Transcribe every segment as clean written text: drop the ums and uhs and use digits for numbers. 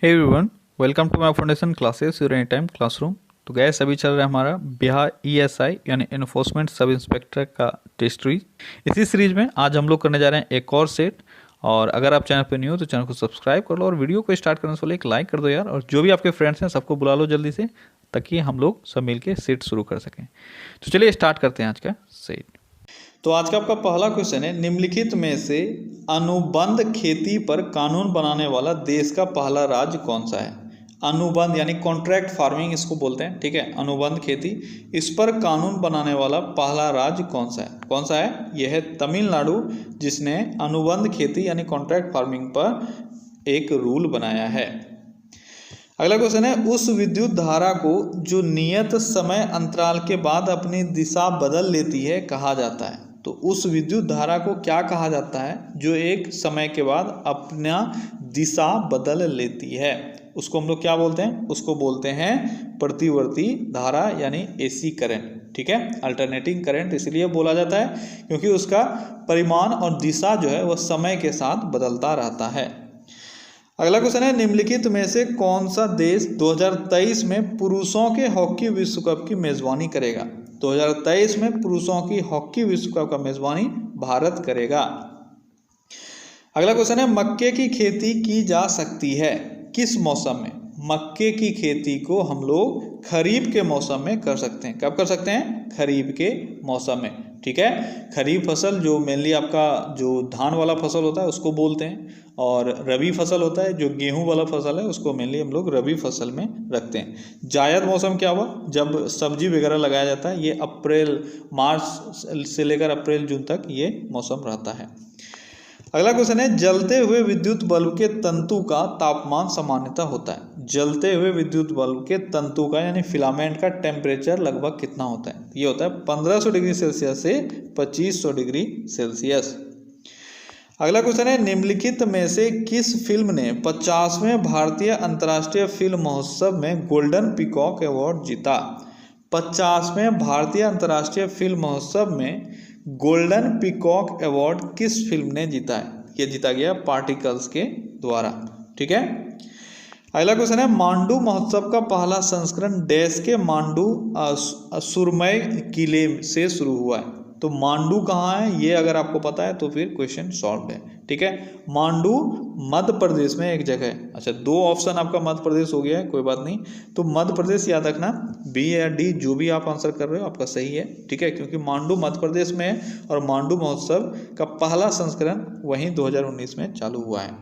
Hey everyone, welcome to my foundation classes your any time classroom. तो guys अभी चल रहा है हमारा बिहार ईएसआई यानी इन्फोर्समेंट सब इंस्पेक्टर का टेस्ट सीरीज। इसी सीरीज में आज हम लोग करने जा रहे हैं एक और सेट। और अगर आप चैनल पर न्यू हो तो चैनल को सब्सक्राइब कर लो और वीडियो को स्टार्ट करने से पहले एक लाइक कर दो यार। और जो भी आपके फ्रेंड्स हैं सबको बुला लो जल्दी से, ताकि हम लोग सब मिलके सेट शुरू कर सकें। तो चलिए स्टार्ट करते हैं आज का सेट। तो आज का आपका पहला क्वेश्चन है, निम्नलिखित में से अनुबंध खेती पर कानून बनाने वाला देश का पहला राज्य कौन सा है। अनुबंध यानी कॉन्ट्रैक्ट फार्मिंग इसको बोलते हैं, ठीक है। अनुबंध खेती, इस पर कानून बनाने वाला पहला राज्य कौन सा है? कौन सा है? यह है तमिलनाडु, जिसने अनुबंध खेती यानी कॉन्ट्रैक्ट फार्मिंग पर एक रूल बनाया है। अगला क्वेश्चन है, उस विद्युत धारा को जो नियत समय अंतराल के बाद अपनी दिशा बदल लेती है कहा जाता है। तो उस विद्युत धारा को क्या कहा जाता है जो एक समय के बाद अपना दिशा बदल लेती है? उसको हम लोग क्या बोलते हैं? उसको बोलते हैं प्रतिवर्ती धारा यानी एसी करंट, ठीक है। अल्टरनेटिंग करंट इसलिए बोला जाता है क्योंकि उसका परिमाण और दिशा जो है वह समय के साथ बदलता रहता है। अगला क्वेश्चन है, निम्नलिखित में से कौन सा देश 2023 में पुरुषों के हॉकी विश्व कप की मेजबानी करेगा? 2023 में पुरुषों की हॉकी विश्व कप का मेजबानी भारत करेगा। अगला क्वेश्चन है, मक्के की खेती की जा सकती है किस मौसम में? मक्के की खेती को हम लोग खरीफ के मौसम में कर सकते हैं। कब कर सकते हैं? खरीफ के मौसम में, ठीक है। खरीफ फसल जो मेनली आपका जो धान वाला फसल होता है उसको बोलते हैं, और रबी फसल होता है जो गेहूं वाला फसल है उसको मेनली हम लोग रबी फसल में रखते हैं। जायद मौसम क्या हुआ? जब सब्जी वगैरह लगाया जाता है, ये अप्रैल मार्च से लेकर अप्रैल जून तक ये मौसम रहता है। अगला क्वेश्चन है, जलते हुए विद्युत बल्ब के तंतु का तापमान सामान्यतः होता है। जलते हुए विद्युत बल्ब के तंतु का यानी फिलामेंट का टेम्परेचर लगभग कितना होता है? ये होता है 1500 डिग्री सेल्सियस से 2500 डिग्री सेल्सियस। अगला क्वेश्चन है, निम्नलिखित में से किस फिल्म ने 50वें भारतीय अंतर्राष्ट्रीय फिल्म महोत्सव में गोल्डन पीकॉक अवार्ड जीता? 50वें भारतीय अंतर्राष्ट्रीय फिल्म महोत्सव में गोल्डन पीकॉक अवार्ड किस फिल्म ने जीता है? यह जीता गया पार्टिकल्स के द्वारा, ठीक है। अगला क्वेश्चन है, मांडू महोत्सव का पहला संस्करण देश के मांडू सुरमय किले से शुरू हुआ है। तो मांडू कहाँ है ये अगर आपको पता है तो फिर क्वेश्चन सॉल्व है, ठीक है। मांडू मध्य प्रदेश में एक जगह है। अच्छा, दो ऑप्शन आपका मध्य प्रदेश हो गया है, कोई बात नहीं। तो मध्य प्रदेश याद रखना, बी या डी जो भी आप आंसर कर रहे हो आपका सही है, ठीक है, क्योंकि मांडू मध्य प्रदेश में है और मांडू महोत्सव का पहला संस्करण वहीं 2019 में चालू हुआ है।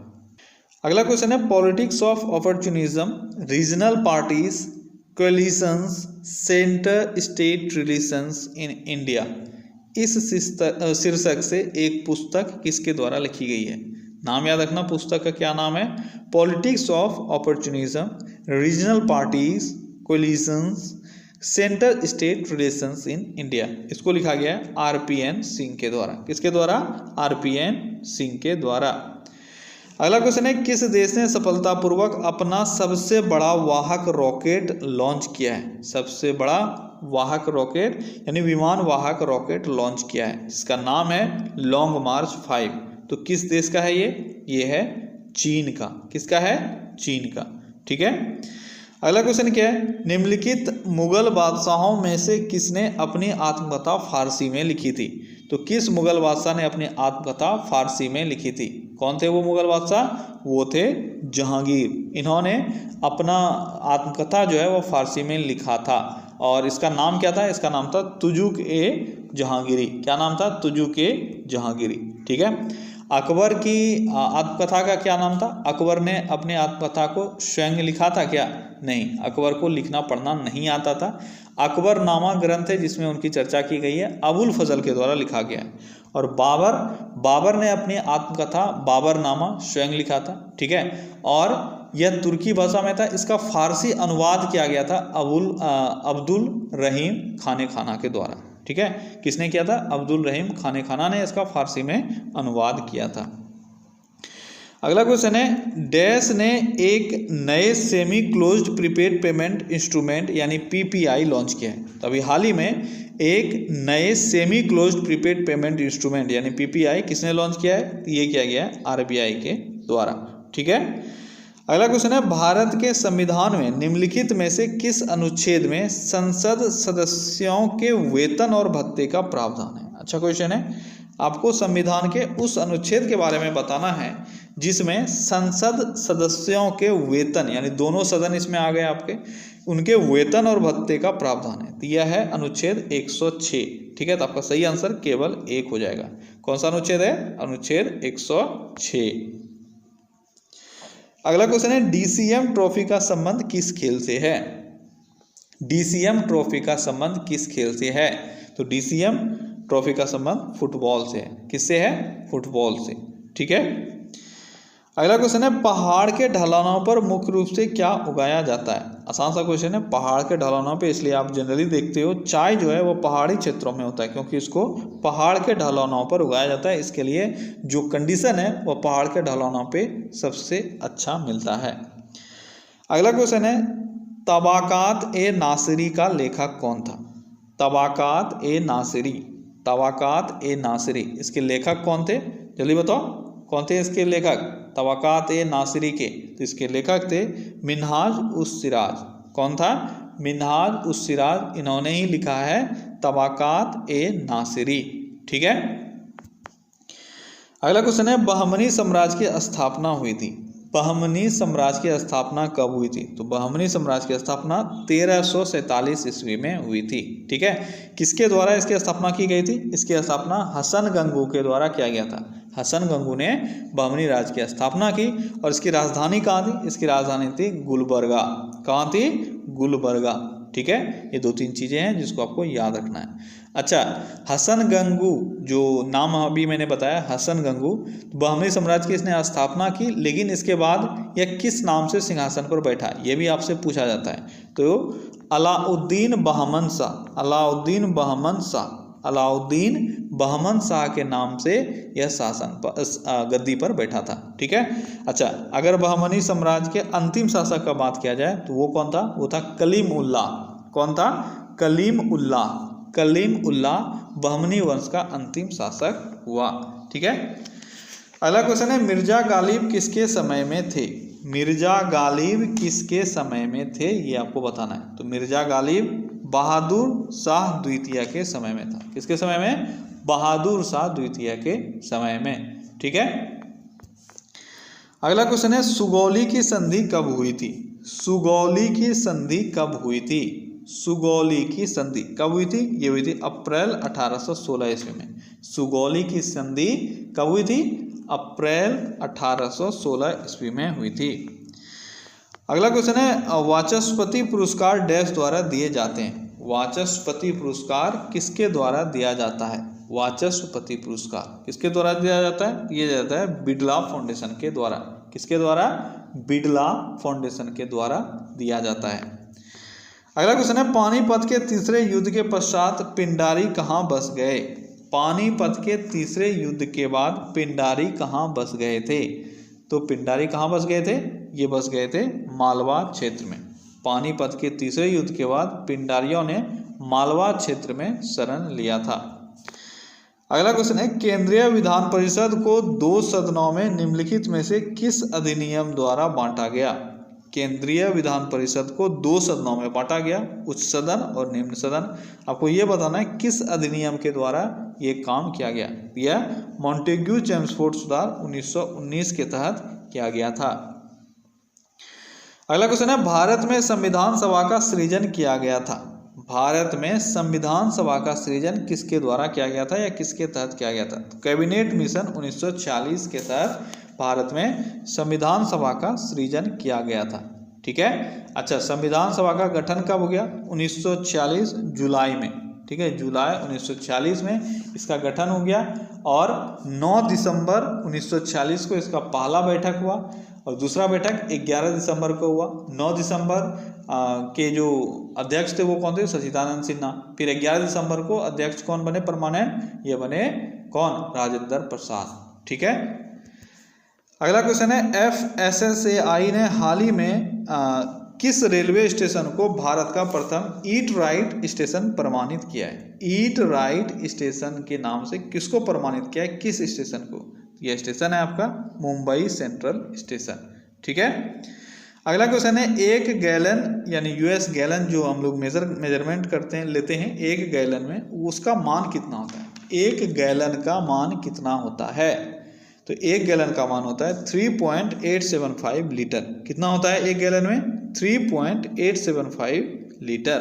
अगला क्वेश्चन है, politics of opportunism, regional parties, coalitions, centre state relations in India, इस शीर्षक से एक पुस्तक किसके द्वारा लिखी गई है? नाम याद रखना, पुस्तक का क्या नाम है? Politics of opportunism, regional parties, coalitions, centre state relations in India. इसको लिखा गया है आरपीएन सिंह के द्वारा। किसके द्वारा? आरपीएन सिंह के द्वारा। अगला क्वेश्चन है, किस देश ने सफलतापूर्वक अपना सबसे बड़ा वाहक रॉकेट लॉन्च किया है? सबसे बड़ा वाहक रॉकेट यानी विमान वाहक रॉकेट लॉन्च किया है, जिसका नाम है लॉन्ग मार्च 5। तो किस देश का है ये है चीन का। किसका है? चीन का, ठीक है। अगला क्वेश्चन क्या है, निम्नलिखित मुगल बादशाहों में से किसने अपनी आत्मकथा फारसी में लिखी थी? तो किस मुगल बादशाह ने अपनी आत्मकथा फारसी में लिखी थी? कौन थे वो मुगल बादशाह? वो थे जहांगीर। इन्होंने अपना आत्मकथा जो है वो फारसी में लिखा था और इसका नाम क्या था? इसका नाम था तुजुक ए जहांगीरी। क्या नाम था? तुजुक ए जहांगीरी, ठीक है। अकबर की आत्मकथा का क्या नाम था? अकबर ने अपने आत्मकथा को स्वयं लिखा था क्या? नहीं, अकबर को लिखना पढ़ना नहीं आता था। अकबरनामा ग्रंथ है जिसमें उनकी चर्चा की गई है, अबुल फजल के द्वारा लिखा गया है। और बाबर ने अपनी आत्मकथा बाबरनामा स्वयं लिखा था, ठीक है। और यह तुर्की भाषा में था। इसका फारसी अनुवाद किया गया था अब्दुल रहीम खाने खाना के द्वारा, ठीक है। किसने किया था? अब्दुल रहीम खाने खाना ने इसका फारसी में अनुवाद किया था। अगला क्वेश्चन है, डैश ने एक नए semi closed prepaid payment instrument यानी पीपीआई लॉन्च किया है। तो अभी हाल ही में एक नए semi closed prepaid payment instrument यानी पीपीआई किसने लॉन्च किया है? ये किया गया है आरबीआई के द्वारा, ठीक है। अगला क्वेश्चन है, भारत के संविधान में निम्नलिखित में से किस अनुच्छेद में संसद सदस्यों के वेतन और भत्ते का प्रावधान है? अच्छा क्वेश्चन है, आपको संविधान के उस अनुच्छेद के बारे में बताना है जिसमें संसद सदस्यों के वेतन, यानी दोनों सदन इसमें आ गए आपके, उनके वेतन और भत्ते का प्रावधान है। तो यह है अनुच्छेद 106। ठीक है, तो आपका सही आंसर केवल 1 हो जाएगा। कौन सा अनुच्छेद है? अनुच्छेद 106। अगला क्वेश्चन है, डीसीएम ट्रॉफी का संबंध किस खेल से है? डीसीएम ट्रॉफी का संबंध किस खेल से है? तो डीसीएम ट्रॉफी का संबंध फुटबॉल से है। किससे है? फुटबॉल से। ठीक है। अगला क्वेश्चन है, पहाड़ के ढलानों पर मुख्य रूप से क्या उगाया जाता है? आसान सा क्वेश्चन है। पहाड़ के ढलानों पे इसलिए आप जनरली देखते हो चाय जो है वो पहाड़ी क्षेत्रों में होता है, क्योंकि इसको पहाड़ के ढलानों पर उगाया जाता है। इसके लिए जो कंडीशन है वो पहाड़ के ढलानों पे सबसे अच्छा मिलता है। अगला क्वेश्चन है, तबाकात ए नासिरी का लेखक कौन था? तबाकात ए नासिरी, तबाकात ए नासिरी, इसके लेखक कौन थे? जल्दी बताओ, कौन थे इसके लेखक? तबाकात ए नासिरी के, तो इसके लेखक थे मिनहाज उस सिराज। कौन था? मिनहाज उस सिराज, इन्होंने ही लिखा है तबाकात ए नासिरी। ठीक है। अगला क्वेश्चन है, बहमनी साम्राज्य की स्थापना हुई थी। बहमनी साम्राज्य की स्थापना कब हुई थी? तो बहमनी साम्राज्य की स्थापना 1347 ईस्वी में हुई थी। ठीक है। किसके द्वारा इसकी स्थापना की गई थी? इसकी स्थापना हसन गंगू के द्वारा किया गया था। हसन गंगू ने बहमनी राज्य की स्थापना की। और इसकी राजधानी कहाँ थी? इसकी राजधानी थी गुलबर्गा। कहाँ थी? गुलबर्गा। ठीक है। ये 2-3 चीजें हैं जिसको आपको याद रखना है। अच्छा, हसन गंगू जो नाम अभी मैंने बताया, हसन गंगू, बहमनी साम्राज्य की इसने स्थापना की, लेकिन इसके बाद यह किस नाम से सिंहासन पर बैठा, यह भी आपसे पूछा जाता है। तो अलाउद्दीन बहमन शाह, अलाउद्दीन बहमन शाह, अलाउद्दीन बहमन शाह के नाम से यह शासन पर गद्दी पर बैठा था। ठीक है। अच्छा, अगर बहमनी साम्राज्य के अंतिम शासक का बात किया जाए तो वो कौन था? वो था कलीम उल्लाह। कौन था? कलीम उल्लाह। कलीम उल्लाह बहमनी वंश का अंतिम शासक हुआ। ठीक है। अगला क्वेश्चन है, मिर्जा गालिब किसके समय में थे? मिर्जा गालिब किसके समय में थे, ये आपको बताना है। तो मिर्जा गालिब बहादुर शाह द्वितीय के समय में था। किसके समय में? बहादुर शाह द्वितीय के समय में। ठीक है। अगला क्वेश्चन है, सुगौली की संधि कब हुई थी? सुगौली की संधि कब हुई थी? सुगौली की संधि कब हुई थी? ये हुई थी अप्रैल 1816 ईस्वी में। सुगौली की संधि कब हुई थी? अप्रैल 1816 ईस्वी में हुई थी। अगला क्वेश्चन है, वाचस्पति पुरस्कार डैश द्वारा दिए जाते हैं? वाचस्पति पुरस्कार किसके द्वारा दिया जाता है? वाचस्पति पुरस्कार किसके द्वारा दिया जाता है? दिया जाता है बिड़ला फाउंडेशन के द्वारा। किसके द्वारा? बिड़ला फाउंडेशन के द्वारा दिया जाता है। अगला क्वेश्चन है, पानीपत के तीसरे युद्ध के पश्चात पिंडारी कहाँ बस गए? पानीपत के तीसरे युद्ध के बाद पिंडारी कहाँ बस गए थे? तो पिंडारी कहाँ बस गए थे? ये बस गए थे मालवा क्षेत्र में। पानीपत के तीसरे युद्ध के बाद पिंडारियों ने मालवा क्षेत्र में शरण लिया था। अगला क्वेश्चन है, केंद्रीय विधान परिषद को 2 सदनों में निम्नलिखित में से किस अधिनियम द्वारा बांटा गया? केंद्रीय विधान परिषद को 2 सदनों में बांटा गया, उच्च सदन और निम्न सदन। आपको यह बताना है किस अधिनियम के द्वारा ये काम किया गया। यह मॉन्टेग्यू चेम्सफोर्ड सुधार 1919 के तहत किया गया था। अगला क्वेश्चन है, भारत में संविधान सभा का सृजन किया गया था। भारत में संविधान सभा का सृजन किसके द्वारा किया गया था या किसके तहत किया गया था? कैबिनेट मिशन 1946 के तहत भारत में संविधान सभा का सृजन किया गया था। ठीक है। अच्छा, संविधान सभा का गठन कब हो गया? 1946 जुलाई में। ठीक है, जुलाई 1946 में इसका गठन हो गया और 9 दिसंबर 1946 को इसका पहला बैठक हुआ और दूसरा बैठक 11 दिसंबर को हुआ। 9 दिसंबर के जो अध्यक्ष थे वो कौन थे? सच्चिदानंद सिन्हा। फिर 11 दिसंबर को अध्यक्ष कौन बने परमानेंट? ये बने कौन? राजेंद्र प्रसाद। ठीक है। अगला क्वेश्चन है, FSSAI ने हाल ही में किस रेलवे स्टेशन को भारत का प्रथम ईट राइट स्टेशन प्रमाणित किया है? ईट राइट स्टेशन के नाम से किसको प्रमाणित किया है? किस स्टेशन को? यह स्टेशन है आपका मुंबई सेंट्रल स्टेशन। ठीक है। अगला क्वेश्चन है, एक गैलन यानी यूएस गैलन जो हम लोग मेजरमेंट करते हैं, लेते हैं एक गैलन में, उसका मान कितना होता है? एक गैलन का मान कितना होता है? तो एक गैलन का मान होता है 3.875 लीटर। कितना होता है एक गैलन में? 3.875 लीटर।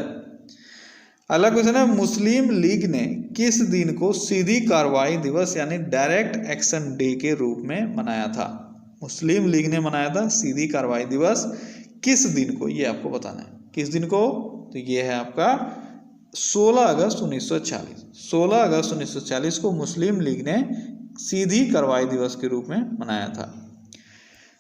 अगला क्वेश्चन है, मुस्लिम लीग ने किस दिन को सीधी कार्रवाई दिवस यानी डायरेक्ट एक्शन डे के रूप में मनाया था? मुस्लिम लीग ने मनाया था सीधी कार्रवाई दिवस किस दिन को, ये आपको बताना है। किस दिन को? तो ये है आपका 16 अगस्त 1940। 16 अगस्त 1940 को मुस्लिम लीग ने सीधी कार्रवाई दिवस के रूप में मनाया था।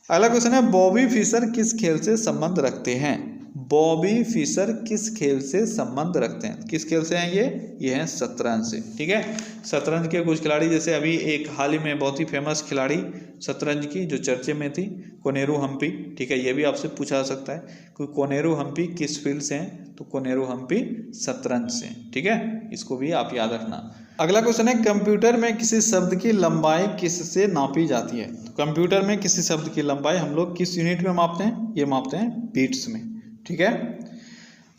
अगला क्वेश्चन है, बॉबी फिशर किस खेल से संबंध रखते हैं? बॉबी फिशर किस खेल से संबंध रखते हैं? किस खेल से हैं ये हैं शतरंज से। ठीक है, शतरंज के कुछ खिलाड़ी, जैसे अभी एक हाल ही में बहुत ही फेमस खिलाड़ी शतरंज की जो चर्चे में थी, कोनेरू हम्पी। ठीक है, ये भी आपसे पूछा जा सकता है कि कोनेरू हम्पी किस फील्ड से हैं? तो कोनेरू हम्पी शतरंज से। ठीक है, इसको भी आप याद रखना। अगला क्वेश्चन है, कंप्यूटर में किसी शब्द की लंबाई किससे नापी जाती है? तो कंप्यूटर में किसी शब्द की लंबाई हम लोग किस यूनिट में मापते हैं? ये मापते हैं बीट्स में। ठीक है।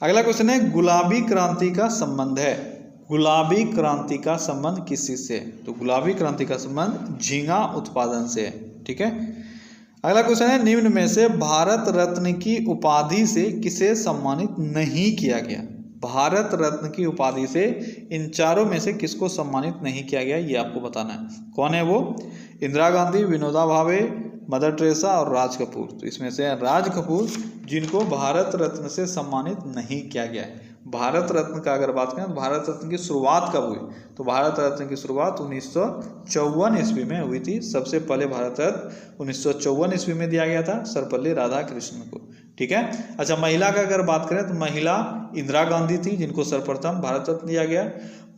अगला क्वेश्चन है, गुलाबी क्रांति का संबंध है। गुलाबी क्रांति का संबंध किस चीज से? तो गुलाबी क्रांति का संबंध झींगा उत्पादन से है। ठीक है। अगला क्वेश्चन है, निम्न में से भारत रत्न की उपाधि से किसे सम्मानित नहीं किया गया? भारत रत्न की उपाधि से इन चारों में से किसको सम्मानित नहीं किया गया, ये आपको बताना है। कौन है वो? इंदिरा गांधी, विनोबा भावे, मदर टेरेसा और राज कपूर। तो इसमें से राज कपूर जिनको भारत रत्न से सम्मानित नहीं किया गया है। भारत रत्न का अगर बात करें तो भारत रत्न की शुरुआत कब हुई? तो भारत रत्न की शुरुआत 1954 ईस्वी में हुई थी। सबसे पहले भारत रत्न 1954 ईस्वी में दिया गया था सर्वपल्ली राधाकृष्णन को। ठीक है। अच्छा, महिला का अगर बात करें तो महिला इंदिरा गांधी थी जिनको सर्वप्रथम भारत रत्न दिया गया।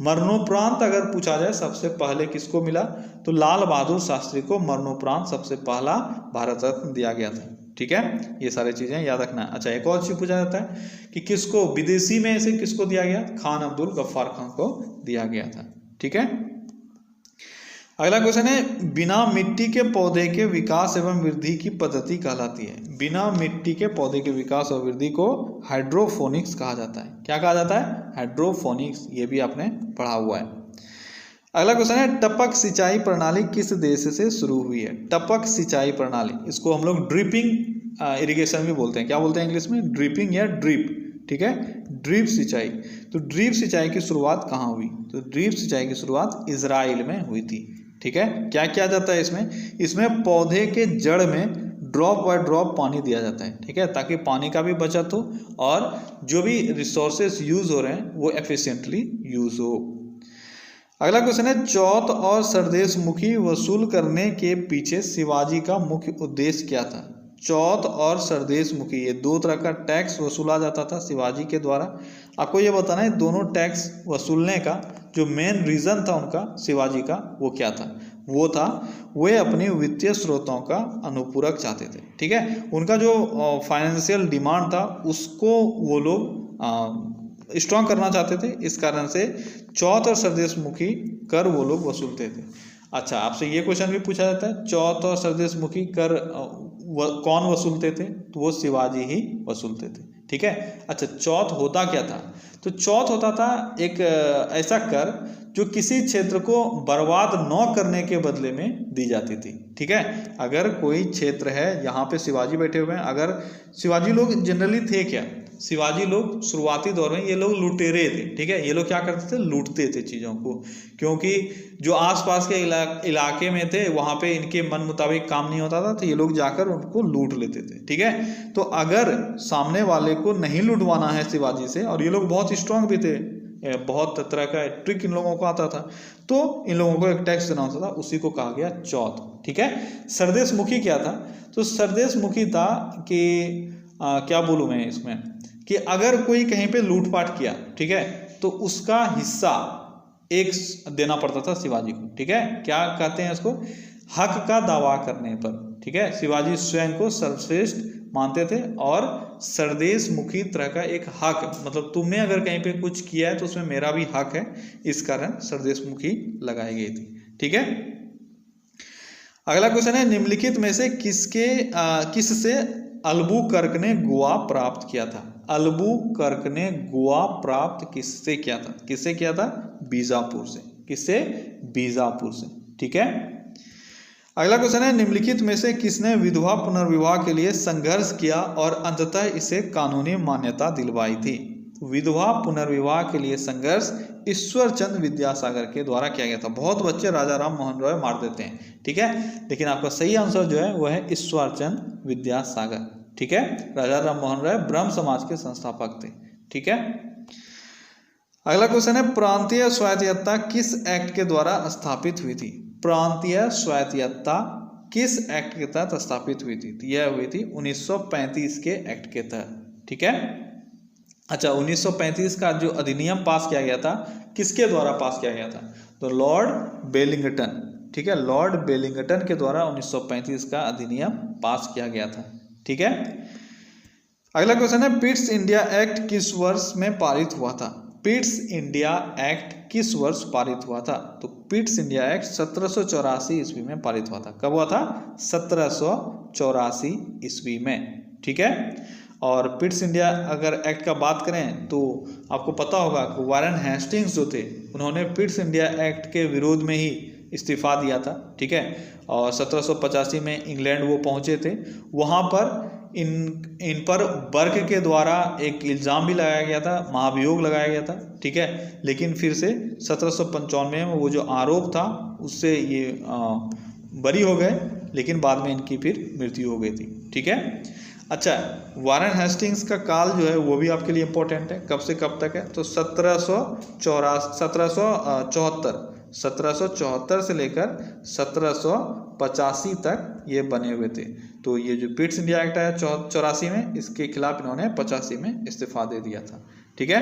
मरणोपरांत अगर पूछा जाए सबसे पहले किसको मिला, तो लाल बहादुर शास्त्री को मरणोपरांत सबसे पहला भारत रत्न दिया गया था। ठीक है, ये सारी चीजें याद रखना है। अच्छा, एक और चीज पूछा जाता है कि किसको विदेशी में से किसको दिया गया? खान अब्दुल गफ्फार खान को दिया गया था। ठीक है। अगला क्वेश्चन है, बिना मिट्टी के पौधे के विकास एवं वृद्धि की पद्धति कहलाती है? बिना मिट्टी के पौधे के विकास और वृद्धि को हाइड्रोफोनिक्स कहा जाता है। क्या कहा जाता है? हाइड्रोफोनिक्स। ये भी आपने पढ़ा हुआ है। अगला क्वेश्चन है, टपक सिंचाई प्रणाली किस देश से शुरू हुई है? टपक सिंचाई प्रणाली, इसको हम लोग ड्रिपिंग इरिगेशन भी बोलते हैं। क्या बोलते हैं इंग्लिश में? ड्रिपिंग या ड्रिप। ठीक है, ड्रिप सिंचाई। तो ड्रिप सिंचाई की शुरुआत कहाँ हुई? तो ड्रिप सिंचाई की शुरुआत इजराइल में हुई थी। ठीक है। क्या किया जाता है इसमें पौधे के जड़ में ड्रॉप बाय ड्रॉप पानी दिया जाता है। ठीक है, ताकि पानी का भी बचत हो और जो भी रिसोर्सेस यूज हो रहे हैं वो एफिशिएंटली यूज हो। अगला क्वेश्चन है, चौथ और सरदेश मुखी वसूल करने के पीछे शिवाजी का मुख्य उद्देश्य क्या था? चौथ और सरदेश मुखी, ये दो तरह का टैक्स वसूला जाता था शिवाजी के द्वारा। आपको ये बताना है दोनों टैक्स वसूलने का जो मेन रीजन था उनका शिवाजी का, वो क्या था? वो था वे अपनी वित्तीय स्रोतों का अनुपूरक चाहते थे। ठीक है, उनका जो फाइनेंशियल डिमांड था उसको वो लोग स्ट्रॉन्ग करना चाहते थे। इस कारण से चौथ और सरदेश मुखी कर वो लोग वसूलते थे। अच्छा, आपसे ये क्वेश्चन भी पूछा जाता है, चौथ और सरदेश मुखी कर कौन वसूलते थे? तो वो शिवाजी ही वसूलते थे। ठीक है। अच्छा, चौथ होता क्या था? तो चौथ होता था एक ऐसा कर जो किसी क्षेत्र को बर्बाद न करने के बदले में दी जाती थी। ठीक है, अगर कोई क्षेत्र है, यहाँ पे शिवाजी बैठे हुए हैं, अगर शिवाजी लोग जनरली थे क्या? शिवाजी लोग शुरुआती दौर में ये लोग लुटेरे थे। ठीक है, ये लोग क्या करते थे? लूटते थे चीज़ों को, क्योंकि जो आसपास के इलाके में थे वहाँ पे इनके मन मुताबिक काम नहीं होता था, तो ये लोग जाकर उनको लूट लेते थे। ठीक है, तो अगर सामने वाले को नहीं लुटवाना है शिवाजी से, और ये लोग बहुत स्ट्रांग भी थे, बहुत तरह का ट्रिक इन लोगों को आता था, तो इन लोगों को एक टैक्स देना होता था, उसी को कहा गया चौथ। ठीक है। सरदेश मुखी क्या था? तो सरदेश मुखी था कि क्या बोलूँ मैं इसमें, कि अगर कोई कहीं पे लूटपाट किया, ठीक है, तो उसका हिस्सा एक देना पड़ता था शिवाजी को। ठीक है, क्या कहते हैं इसको? हक का दावा करने पर। ठीक है, शिवाजी स्वयं को सर्वश्रेष्ठ मानते थे और सरदेश मुखी तरह का एक हक, मतलब तुमने अगर कहीं पे कुछ किया है तो उसमें मेरा भी हक है, इस कारण सरदेश मुखी लगाई गई थी। ठीक है। अगला क्वेश्चन है, निम्नलिखित में से किससे अल्बुकर्क ने गोवा प्राप्त किया था? अल्बुकर्क ने गोवा प्राप्त किससे किया था? किससे किया था? बीजापुर से। किससे? बीजापुर से। ठीक है। अगला क्वेश्चन है, निम्नलिखित में से किसने विधवा पुनर्विवाह के लिए संघर्ष किया और अंततः इसे कानूनी मान्यता दिलवाई थी? विधवा पुनर्विवाह के लिए संघर्ष ईश्वरचंद विद्यासागर के द्वारा किया गया था। बहुत बच्चे राजा राम मोहन रॉय मार देते हैं, ठीक है, लेकिन आपका सही आंसर जो है वह है ईश्वरचंद विद्यासागर। ठीक है, राजा राम मोहन रॉय ब्रह्म समाज के संस्थापक थे। ठीक है। अगला क्वेश्चन है, प्रांतीय स्वायत्तता किस एक्ट के द्वारा स्थापित हुई थी? प्रांतीय स्वायत्तता किस एक्ट के तहत स्थापित हुई थी? यह हुई थी 1935 के एक्ट के तहत। ठीक है। अच्छा, 1935 का जो अधिनियम पास किया गया था किसके द्वारा पास किया गया था? तो लॉर्ड बेलिंगटन। ठीक है, लॉर्ड बेलिंगटन के द्वारा 1935 का अधिनियम पास किया गया था। ठीक है। अगला क्वेश्चन है, पिट्स इंडिया एक्ट किस वर्ष में पारित हुआ था? पिट्स इंडिया एक्ट किस वर्ष पारित हुआ था? तो पिट्स इंडिया एक्ट 1784 ईस्वी में पारित हुआ था। कब हुआ था? 1784 ईस्वी में। ठीक है। और पिट्स इंडिया अगर एक्ट का बात करें तो आपको पता होगा कि वारेन हेस्टिंग्स जो थे उन्होंने पिट्स इंडिया एक्ट के विरोध में ही इस्तीफा दिया था। ठीक है। और 1785 में इंग्लैंड वो पहुंचे थे। वहां पर इन पर बर्क के द्वारा एक इल्ज़ाम भी लगाया गया था, महाभियोग लगाया गया था। ठीक है। लेकिन फिर से 1795 में वो जो आरोप था उससे ये बरी हो गए, लेकिन बाद में इनकी फिर मृत्यु हो गई थी। ठीक है। अच्छा, वारेन हेस्टिंग्स का काल जो है वो भी आपके लिए इम्पोर्टेंट है। कब से कब तक है? तो 1774 से लेकर 1785 तक ये बने हुए थे। तो ये जो पिट्स इंडिया एक्ट आया 84 में, इसके खिलाफ इन्होंने 85 में इस्तीफा दे दिया था। ठीक है।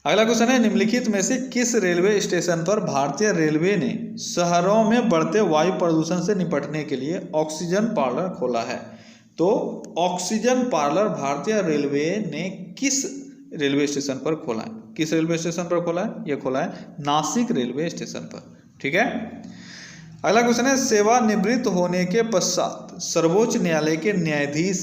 अगला क्वेश्चन है, निम्नलिखित में से किस रेलवे स्टेशन पर भारतीय रेलवे ने शहरों में बढ़ते वायु प्रदूषण से निपटने के लिए ऑक्सीजन पार्लर खोला है? तो ऑक्सीजन पार्लर भारतीय रेलवे ने किस रेलवे स्टेशन पर खोला है? किस रेलवे स्टेशन पर खोला है? यह खोला है नासिक रेलवे स्टेशन पर। ठीक है। अगला क्वेश्चन है, सेवानिवृत्त होने के पश्चात सर्वोच्च न्यायालय के न्यायाधीश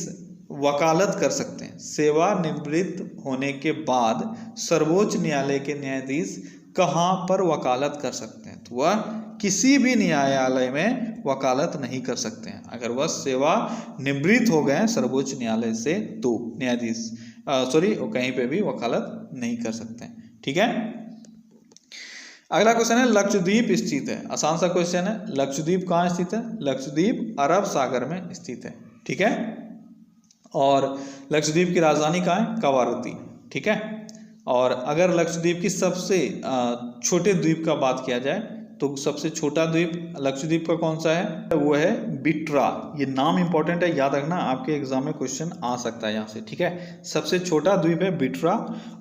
वकालत कर सकते हैं। सेवानिवृत्त होने के बाद सर्वोच्च न्यायालय के न्यायाधीश कहाँ पर वकालत कर सकते हैं? तो वह किसी भी न्यायालय में वकालत नहीं कर सकते हैं। अगर वह सेवानिवृत्त हो गए सर्वोच्च न्यायालय से तो न्यायाधीश वो कहीं पे भी वकालत नहीं कर सकते हैं। ठीक है। अगला क्वेश्चन है, लक्षद्वीप स्थित है। आसान सा क्वेश्चन है। लक्षद्वीप कहाँ स्थित है? लक्षद्वीप अरब सागर में स्थित है। ठीक है। और लक्षद्वीप की राजधानी कहाँ है? कवारत्ती। ठीक है। और अगर लक्षद्वीप की सबसे छोटे द्वीप का बात किया जाए तो सबसे छोटा द्वीप लक्षद्वीप का कौन सा है? वो है बिट्रा। ये नाम इंपॉर्टेंट है, याद रखना, आपके एग्जाम में क्वेश्चन आ सकता है यहाँ से। ठीक है। सबसे छोटा द्वीप है बिट्रा।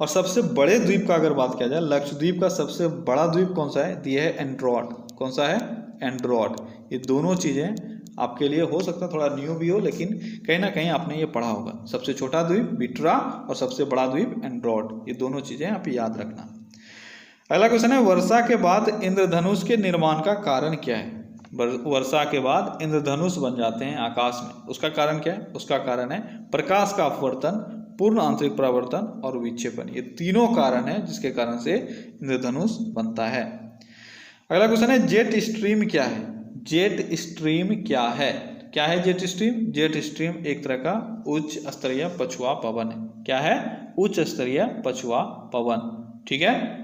और सबसे बड़े द्वीप का अगर बात किया जाए, लक्षद्वीप का सबसे बड़ा द्वीप कौन सा है? ये है एंड्रोट। कौन सा है? एंड्रोट। ये दोनों चीजें आपके लिए हो सकता है थोड़ा न्यू भी हो, लेकिन कहीं ना कहीं आपने ये पढ़ा होगा। सबसे छोटा द्वीप बिट्रा और सबसे बड़ा द्वीप एंड्रोट। ये दोनों चीजें आप याद रखना। अगला क्वेश्चन है, वर्षा के बाद इंद्रधनुष के निर्माण का कारण क्या है? वर्षा के बाद इंद्रधनुष बन जाते हैं आकाश में, उसका कारण क्या है? उसका कारण है प्रकाश का अपवर्तन, पूर्ण आंतरिक परावर्तन और विक्षेपण। ये तीनों कारण है जिसके कारण से इंद्रधनुष बनता है। अगला क्वेश्चन है, जेट स्ट्रीम क्या है? जेट स्ट्रीम क्या है? क्या है जेट स्ट्रीम? जेट स्ट्रीम एक तरह का उच्च स्तरीय पछुआ पवन है। क्या है? उच्च स्तरीय पछुआ पवन। ठीक है।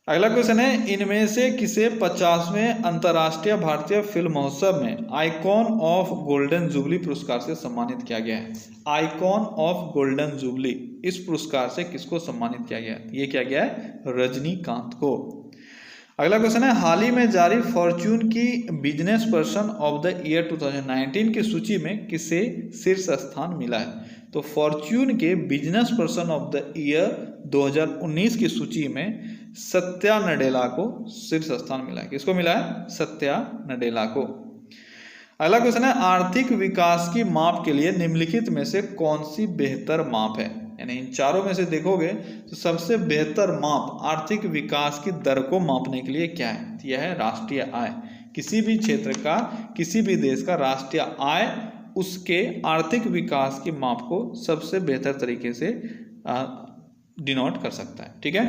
अगला क्वेश्चन है, इनमें से किसे 50वें अंतर्राष्ट्रीय भारतीय फिल्म महोत्सव में आइकॉन ऑफ गोल्डन जुबली पुरस्कार से सम्मानित किया गया है? आइकॉन ऑफ गोल्डन जुबली, इस पुरस्कार से किसको सम्मानित किया गया? ये किया गया है रजनीकांत को। अगला क्वेश्चन है, हाल ही में जारी फॉर्च्यून की business person of the year 2019 की सूची में किसे शीर्ष स्थान मिला है? तो फॉर्च्यून के business person of the year 2019 की सूची में सत्या नडेला को शीर्ष स्थान मिला है। किसको मिला है? सत्या नडेला को। अगला क्वेश्चन है, आर्थिक विकास की माप के लिए निम्नलिखित में से कौन सी बेहतर माप है? यानी इन चारों में से देखोगे तो सबसे बेहतर माप आर्थिक विकास की दर को मापने के लिए क्या है? यह है राष्ट्रीय आय। किसी भी क्षेत्र का, किसी भी देश का राष्ट्रीय आय उसके आर्थिक विकास की माप को सबसे बेहतर तरीके से डिनोट कर सकता है। ठीक है,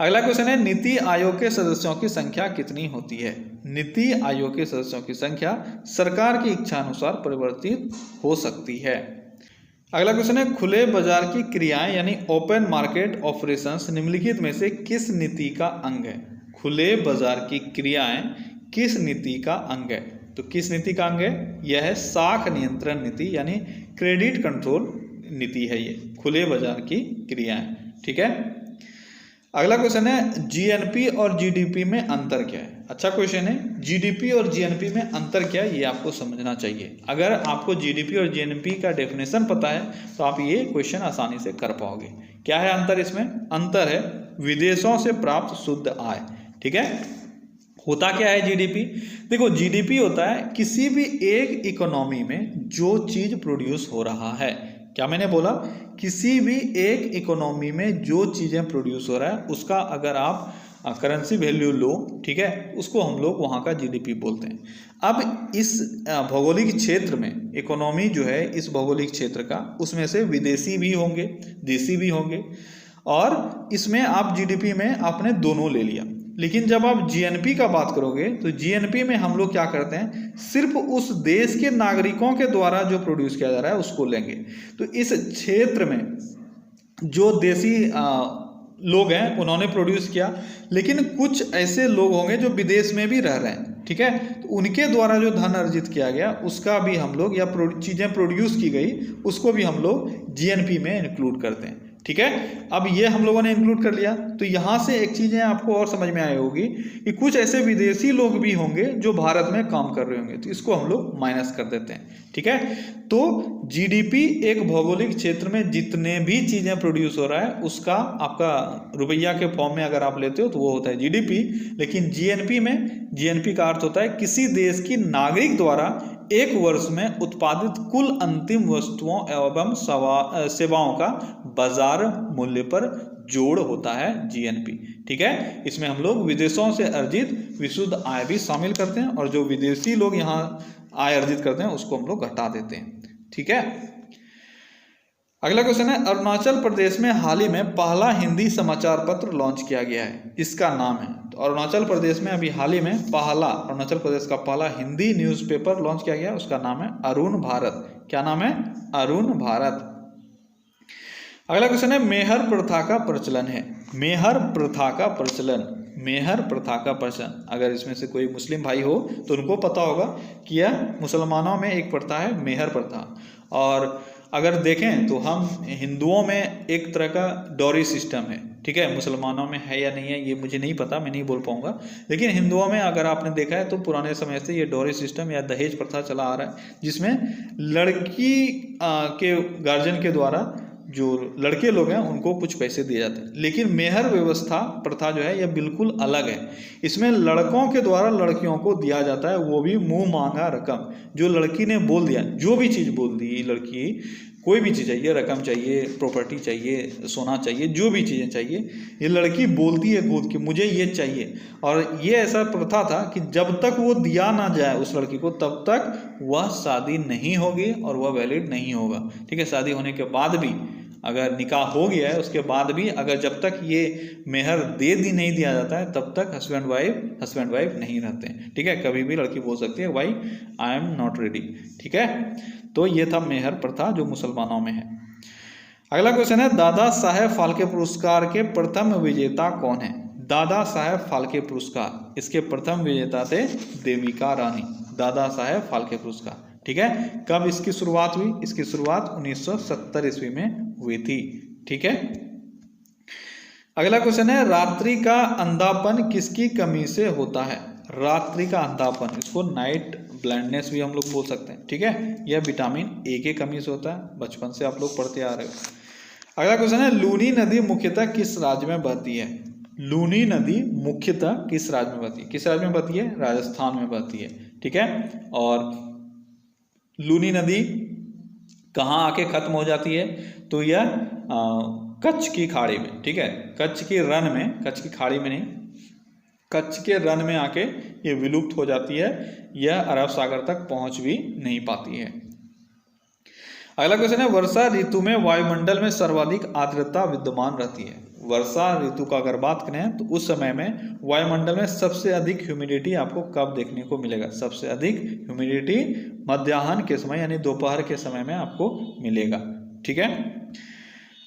अगला क्वेश्चन है नीति आयोग के सदस्यों की संख्या कितनी होती है? नीति आयोग के सदस्यों की संख्या सरकार की इच्छा अनुसार परिवर्तित हो सकती है। अगला क्वेश्चन है खुले बाजार की क्रियाएं यानी ओपन मार्केट ऑपरेशंस निम्नलिखित में से किस नीति का अंग है? खुले बाजार की क्रियाएं किस नीति का अंग है? तो किस नीति का अंग है? यह है साख नियंत्रण नीति यानी क्रेडिट कंट्रोल नीति है ये खुले बाजार की क्रियाएं। ठीक है, अगला क्वेश्चन है जीएनपी और जीडीपी में अंतर क्या है? अच्छा क्वेश्चन है, जीडीपी और जीएनपी में अंतर क्या है ये आपको समझना चाहिए। अगर आपको जीडीपी और जीएनपी का डेफिनेशन पता है तो आप ये क्वेश्चन आसानी से कर पाओगे। क्या है अंतर इसमें? अंतर है विदेशों से प्राप्त शुद्ध आय। ठीक है, होता क्या है जीडीपी? देखो जीडीपी होता है किसी भी एक इकोनॉमी में जो चीज प्रोड्यूस हो रहा है। क्या मैंने बोला? किसी भी एक इकोनॉमी में जो चीजें प्रोड्यूस हो रहा है उसका अगर आप करेंसी वैल्यू लो, ठीक है, उसको हम लोग वहाँ का जीडीपी बोलते हैं। अब इस भौगोलिक क्षेत्र में इकोनॉमी जो है इस भौगोलिक क्षेत्र का, उसमें से विदेशी भी होंगे देशी भी होंगे, और इसमें आप जीडीपी में आपने दोनों ले लिया। लेकिन जब आप जीएनपी का बात करोगे तो जीएनपी में हम लोग क्या करते हैं, सिर्फ उस देश के नागरिकों के द्वारा जो प्रोड्यूस किया जा रहा है उसको लेंगे। तो इस क्षेत्र में जो देशी लोग हैं उन्होंने प्रोड्यूस किया, लेकिन कुछ ऐसे लोग होंगे जो विदेश में भी रह रहे हैं। ठीक है, तो उनके द्वारा जो धन अर्जित किया गया उसका भी हम लोग, या चीजें प्रोड्यूस की गई उसको भी हम लोग जीएनपी में इंक्लूड करते हैं। ठीक है, अब ये हम लोगों ने इंक्लूड कर लिया। तो यहाँ से एक चीजें आपको और समझ में आई होगी कि कुछ ऐसे विदेशी लोग भी होंगे जो भारत में काम कर रहे होंगे, तो इसको हम लोग माइनस कर देते हैं। ठीक है, तो जीडीपी एक भौगोलिक क्षेत्र में जितने भी चीजें प्रोड्यूस हो रहा है उसका आपका रुपया के फॉर्म में अगर आप लेते हो तो वो होता है जीडीपी। लेकिन जीएनपी में, जीएनपी का अर्थ होता है किसी देश की नागरिक द्वारा एक वर्ष में उत्पादित कुल अंतिम वस्तुओं एवं सेवाओं का बाजार मूल्य पर जोड़ होता है जीएनपी। ठीक है, इसमें हम लोग विदेशों से अर्जित विशुद्ध आय भी शामिल करते हैं और जो विदेशी लोग यहाँ आय अर्जित करते हैं उसको हम लोग घटा देते हैं। ठीक है, अगला क्वेश्चन है अरुणाचल प्रदेश में हाल ही में पहला हिंदी समाचार पत्र लॉन्च किया गया है, इसका नाम है। तो अरुणाचल प्रदेश में अभी हाल ही में अरुणाचल प्रदेश का पहला हिंदी न्यूज़पेपर लॉन्च किया गया, उसका नाम है अरुण भारत। क्या नाम है? अरुण भारत। अगला क्वेश्चन है मेहर प्रथा का प्रचलन है। मेहर प्रथा का प्रचलन, मेहर प्रथा का प्रचलन, अगर इसमें से कोई मुस्लिम भाई हो तो उनको पता होगा कि यह मुसलमानों में एक प्रथा है मेहर प्रथा। और अगर देखें तो हम हिंदुओं में एक तरह का डॉरी सिस्टम है। ठीक है, मुसलमानों में है या नहीं है ये मुझे नहीं पता, मैं नहीं बोल पाऊंगा, लेकिन हिंदुओं में अगर आपने देखा है तो पुराने समय से ये डॉरी सिस्टम या दहेज प्रथा चला आ रहा है, जिसमें लड़की के गार्जियन के द्वारा जो लड़के लोग हैं उनको कुछ पैसे दिए जाते हैं। लेकिन मेहर व्यवस्था प्रथा जो है यह बिल्कुल अलग है। इसमें लड़कों के द्वारा लड़कियों को दिया जाता है, वो भी मुंह मांगा रकम। जो लड़की ने बोल दिया, जो भी चीज़ बोल दी लड़की, कोई भी चीज़ चाहिए, रकम चाहिए, प्रॉपर्टी चाहिए, सोना चाहिए, जो भी चीज़ें चाहिए, ये लड़की बोलती है कूद के मुझे ये चाहिए। और ये ऐसा प्रथा था कि जब तक वो दिया ना जाए उस लड़की को तब तक वह शादी नहीं होगी और वह वैलिड नहीं होगा। ठीक है, शादी होने के बाद भी अगर निकाह हो गया है उसके बाद भी अगर जब तक ये मेहर नहीं दिया जाता है तब तक हस्बैंड वाइफ नहीं रहते हैं। ठीक है, कभी भी लड़की बोल सकती है भाई आई एम नॉट रेडी। ठीक है, तो ये था मेहर प्रथा जो मुसलमानों में है। अगला क्वेश्चन है दादा साहेब फाल्के पुरस्कार के प्रथम विजेता कौन है? दादा साहेब फाल्के पुरस्कार, इसके प्रथम विजेता थे देविका रानी। दादा साहेब फाल्के पुरस्कार, ठीक है, कब इसकी शुरुआत हुई? इसकी शुरुआत 1970 ईस्वी में हुई थी। ठीक है, अगला क्वेश्चन है रात्रि का अंधापन किसकी कमी से होता है? रात्रि का अंधापन, इसको नाइट ब्लाइंडनेस भी हम लोग बोल सकते हैं। ठीक है, यह विटामिन ए की कमी से होता है, बचपन से आप लोग पढ़ते आ रहे हो। अगला क्वेश्चन है लूनी नदी मुख्यतः किस राज्य में बहती है? लूनी नदी मुख्यतः किस राज्य में बहती है? किस राज्य में बहती है? राजस्थान में बहती है। ठीक है, और लूनी नदी कहाँ आके खत्म हो जाती है? तो यह कच्छ की खाड़ी में। ठीक है, कच्छ की रन में, कच्छ की खाड़ी में नहीं, कच्छ के रण में आके ये विलुप्त हो जाती है, यह अरब सागर तक पहुंच भी नहीं पाती है। अगला क्वेश्चन है, वर्षा ऋतु में वायुमंडल में सर्वाधिक आर्द्रता विद्यमान रहती है। वर्षा ऋतु का अगर बात करें तो उस समय में वायुमंडल में सबसे अधिक ह्यूमिडिटी आपको कब देखने को मिलेगा? सबसे अधिक ह्यूमिडिटी मध्याह्न के समय यानी दोपहर के समय में आपको मिलेगा। ठीक है।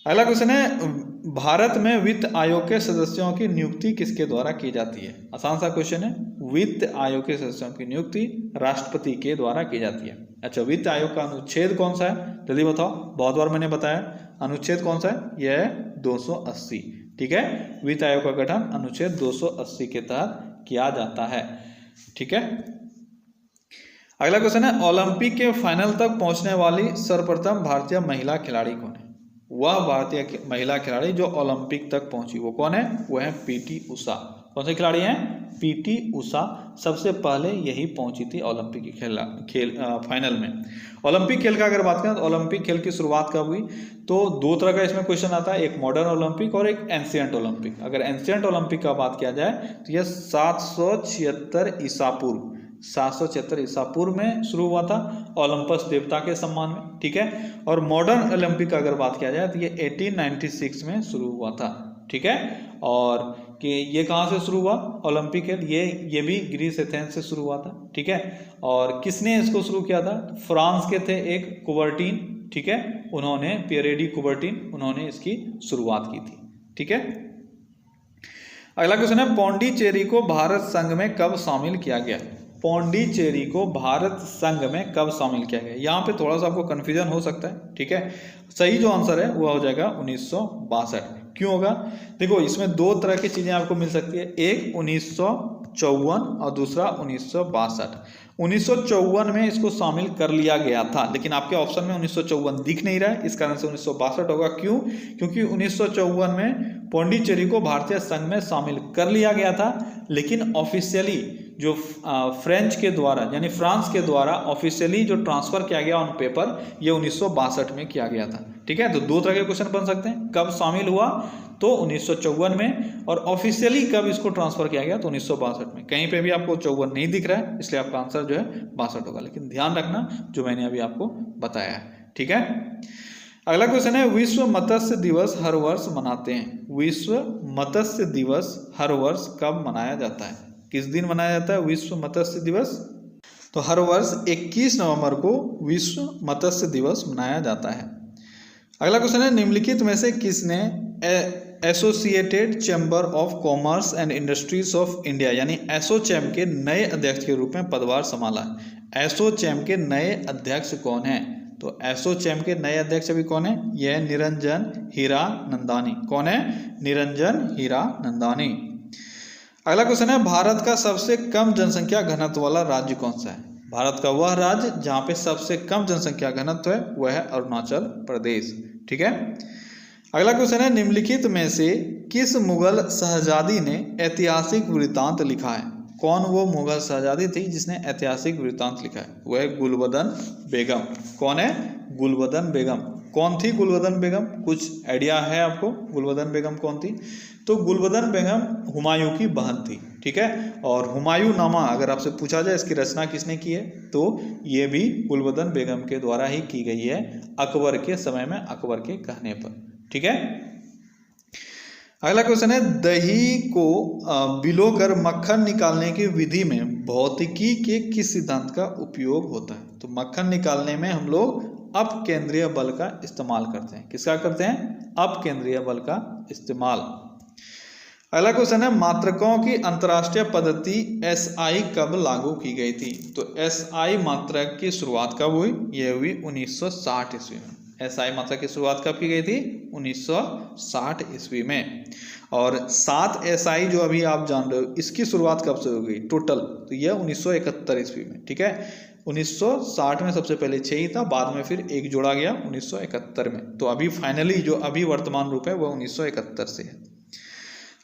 अगला क्वेश्चन है, भारत में वित्त आयोग के सदस्यों की नियुक्ति किसके द्वारा की जाती है? आसान सा क्वेश्चन है। वित्त आयोग के सदस्यों की नियुक्ति राष्ट्रपति के द्वारा की जाती है। अच्छा, वित्त आयोग का अनुच्छेद कौन सा है? जल्दी बताओ, बहुत बार मैंने बताया। अनुच्छेद कौन सा है? यह है 280। ठीक है, वित्त आयोग का गठन अनुच्छेद 280 के तहत किया जाता है। ठीक है। अगला क्वेश्चन है, ओलंपिक के फाइनल तक पहुंचने वाली सर्वप्रथम भारतीय महिला खिलाड़ी कौन है? वह भारतीय महिला खिलाड़ी जो ओलंपिक तक पहुंची वो कौन है? वो है पीटी उषा। कौन से खिलाड़ी हैं? पीटी उषा सबसे पहले यही पहुंची थी ओलंपिक की खेल फाइनल में। ओलंपिक खेल का अगर बात करें तो ओलंपिक खेल की शुरुआत कब हुई? तो दो तरह का इसमें क्वेश्चन आता है, एक मॉडर्न ओलंपिक और एक एंशिएंट ओलंपिक। अगर एंशिएंट ओलंपिक का बात किया जाए तो यह 776 ईसा पूर्व 776 ईसा पूर्व में शुरू हुआ था ओलंपस देवता के सम्मान में। ठीक है। और मॉडर्न ओलंपिक का अगर बात किया जाए तो ये 1896 में शुरू हुआ था। ठीक है। और कि ये कहाँ से शुरू हुआ ओलंपिक खेल? ये भी ग्रीस एथेंस से शुरू हुआ था। ठीक है। और किसने इसको शुरू किया था? फ्रांस के थे एक कुबर्टीन। ठीक है, उन्होंने पियरेडी कुबर्टीन उन्होंने इसकी शुरुआत की थी। ठीक है। अगला क्वेश्चन है, पौंडीचेरी को भारत संघ में कब शामिल किया गया? पौंडीचेरी को भारत संघ में कब शामिल किया गया? यहाँ पे थोड़ा सा आपको कंफ्यूजन हो सकता है। ठीक है, सही जो आंसर है वो हो जाएगा 1962। क्यों होगा? देखो, इसमें दो तरह की चीजें आपको मिल सकती है, एक 1954 और दूसरा 1962। 1954 में इसको शामिल कर लिया गया था, लेकिन आपके ऑप्शन में 1954 दिख नहीं रहा है, इस कारण से 1962 होगा। क्यों? क्योंकि 1954 में पौंडीचेरी को भारतीय संघ में शामिल कर लिया गया था, लेकिन ऑफिशियली जो फ्रेंच के द्वारा यानी फ्रांस के द्वारा ऑफिशियली जो ट्रांसफर किया गया ऑन पेपर, ये 1962 में किया गया था। ठीक है, तो दो तरह के क्वेश्चन बन सकते हैं, कब शामिल हुआ तो 1954 में, और ऑफिशियली कब इसको ट्रांसफर किया गया तो 1962 में। कहीं पे भी आपको 54 नहीं दिख रहा है, इसलिए आपका आंसर जो है 62 होगा, लेकिन ध्यान रखना जो मैंने अभी आपको बताया है। ठीक है। अगला क्वेश्चन है, विश्व मत्स्य दिवस हर वर्ष मनाते हैं। विश्व मत्स्य दिवस हर वर्ष कब मनाया जाता है? किस दिन मनाया जाता है विश्व मत्स्य दिवस? तो हर वर्ष 21 नवंबर को विश्व मत्स्य दिवस मनाया जाता है। अगला क्वेश्चन है, निम्नलिखित में से किसने associated chamber of commerce and industries of India यानी एसोचैम के नए अध्यक्ष के रूप में पदभार संभाला? एसोचैम के नए अध्यक्ष कौन है? तो एसोचैम के नए अध्यक्ष अभी कौन है? यह निरंजन हीरानंदानी। कौन है? निरंजन हीरानंदानी। अगला क्वेश्चन है, भारत का सबसे कम जनसंख्या घनत्व वाला राज्य कौन सा है? भारत का वह राज्य जहाँ पे सबसे कम जनसंख्या घनत्व है वह है अरुणाचल प्रदेश। ठीक है। अगला क्वेश्चन है, निम्नलिखित में से किस मुगल शहजादी ने ऐतिहासिक वृत्तांत लिखा है? कौन वो मुगल शहजादी थी जिसने ऐतिहासिक वृत्तांत लिखा है? वह है गुलबदन बेगम। कौन है? गुलबदन बेगम। कौन थी गुलबदन बेगम? कुछ आइडिया है आपको गुलबदन बेगम कौन थी? तो गुलबदन बेगम हुमायूं की बहन थी। ठीक है। और हुमायूं नामा अगर आपसे पूछा जाए इसकी रचना किसने की है, तो ये भी गुलबदन बेगम के द्वारा ही की गई है, अकबर के समय में, अकबर के कहने पर। ठीक है। अगला क्वेश्चन है, दही को भिगोकर मक्खन निकालने की विधि में भौतिकी के किस सिद्धांत का उपयोग होता है? तो मक्खन निकालने में हम लोग अपकेंद्रीय बल का इस्तेमाल करते हैं। किसका करते हैं? अपकेंद्रीय बल का इस्तेमाल। अगला क्वेश्चन है, मात्रकों की अंतर्राष्ट्रीय पद्धति एसआई कब लागू की गई थी? तो एसआई मात्रक की शुरुआत कब हुई? यह हुई 1960 ईस्वी में। एसआई मात्रक की शुरुआत कब की गई थी? 1960 ईस्वी में। और 7 एसआई जो अभी आप जान रहे हो, इसकी शुरुआत कब से हो गई टोटल? तो यह 1971 ईस्वी में। ठीक है। 1960 में सबसे पहले 6 ही था, बाद में फिर एक जोड़ा गया 1971 में। तो अभी फाइनली जो अभी वर्तमान रूप है वह 1971 से है।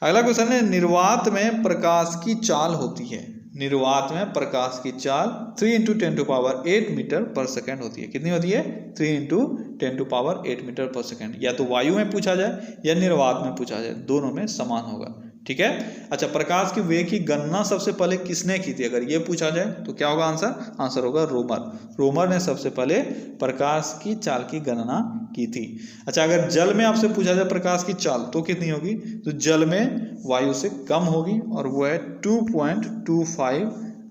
अगला क्वेश्चन है, निर्वात में प्रकाश की चाल होती है। निर्वात में प्रकाश की चाल 3 × 10⁸ मीटर पर सेकेंड होती है। कितनी होती है? 3 × 10⁸ मीटर पर सेकेंड। या तो वायु में पूछा जाए या निर्वात में पूछा जाए, दोनों में समान होगा। ठीक है। अच्छा, प्रकाश की वेग की गणना सबसे पहले किसने की थी? अगर ये पूछा जाए तो क्या होगा आंसर? आंसर होगा रोमर। रोमर ने सबसे पहले प्रकाश की चाल की गणना की थी। अच्छा, अगर जल में आपसे पूछा जाए प्रकाश की चाल तो कितनी होगी? तो जल में वायु से कम होगी और वो है 2.25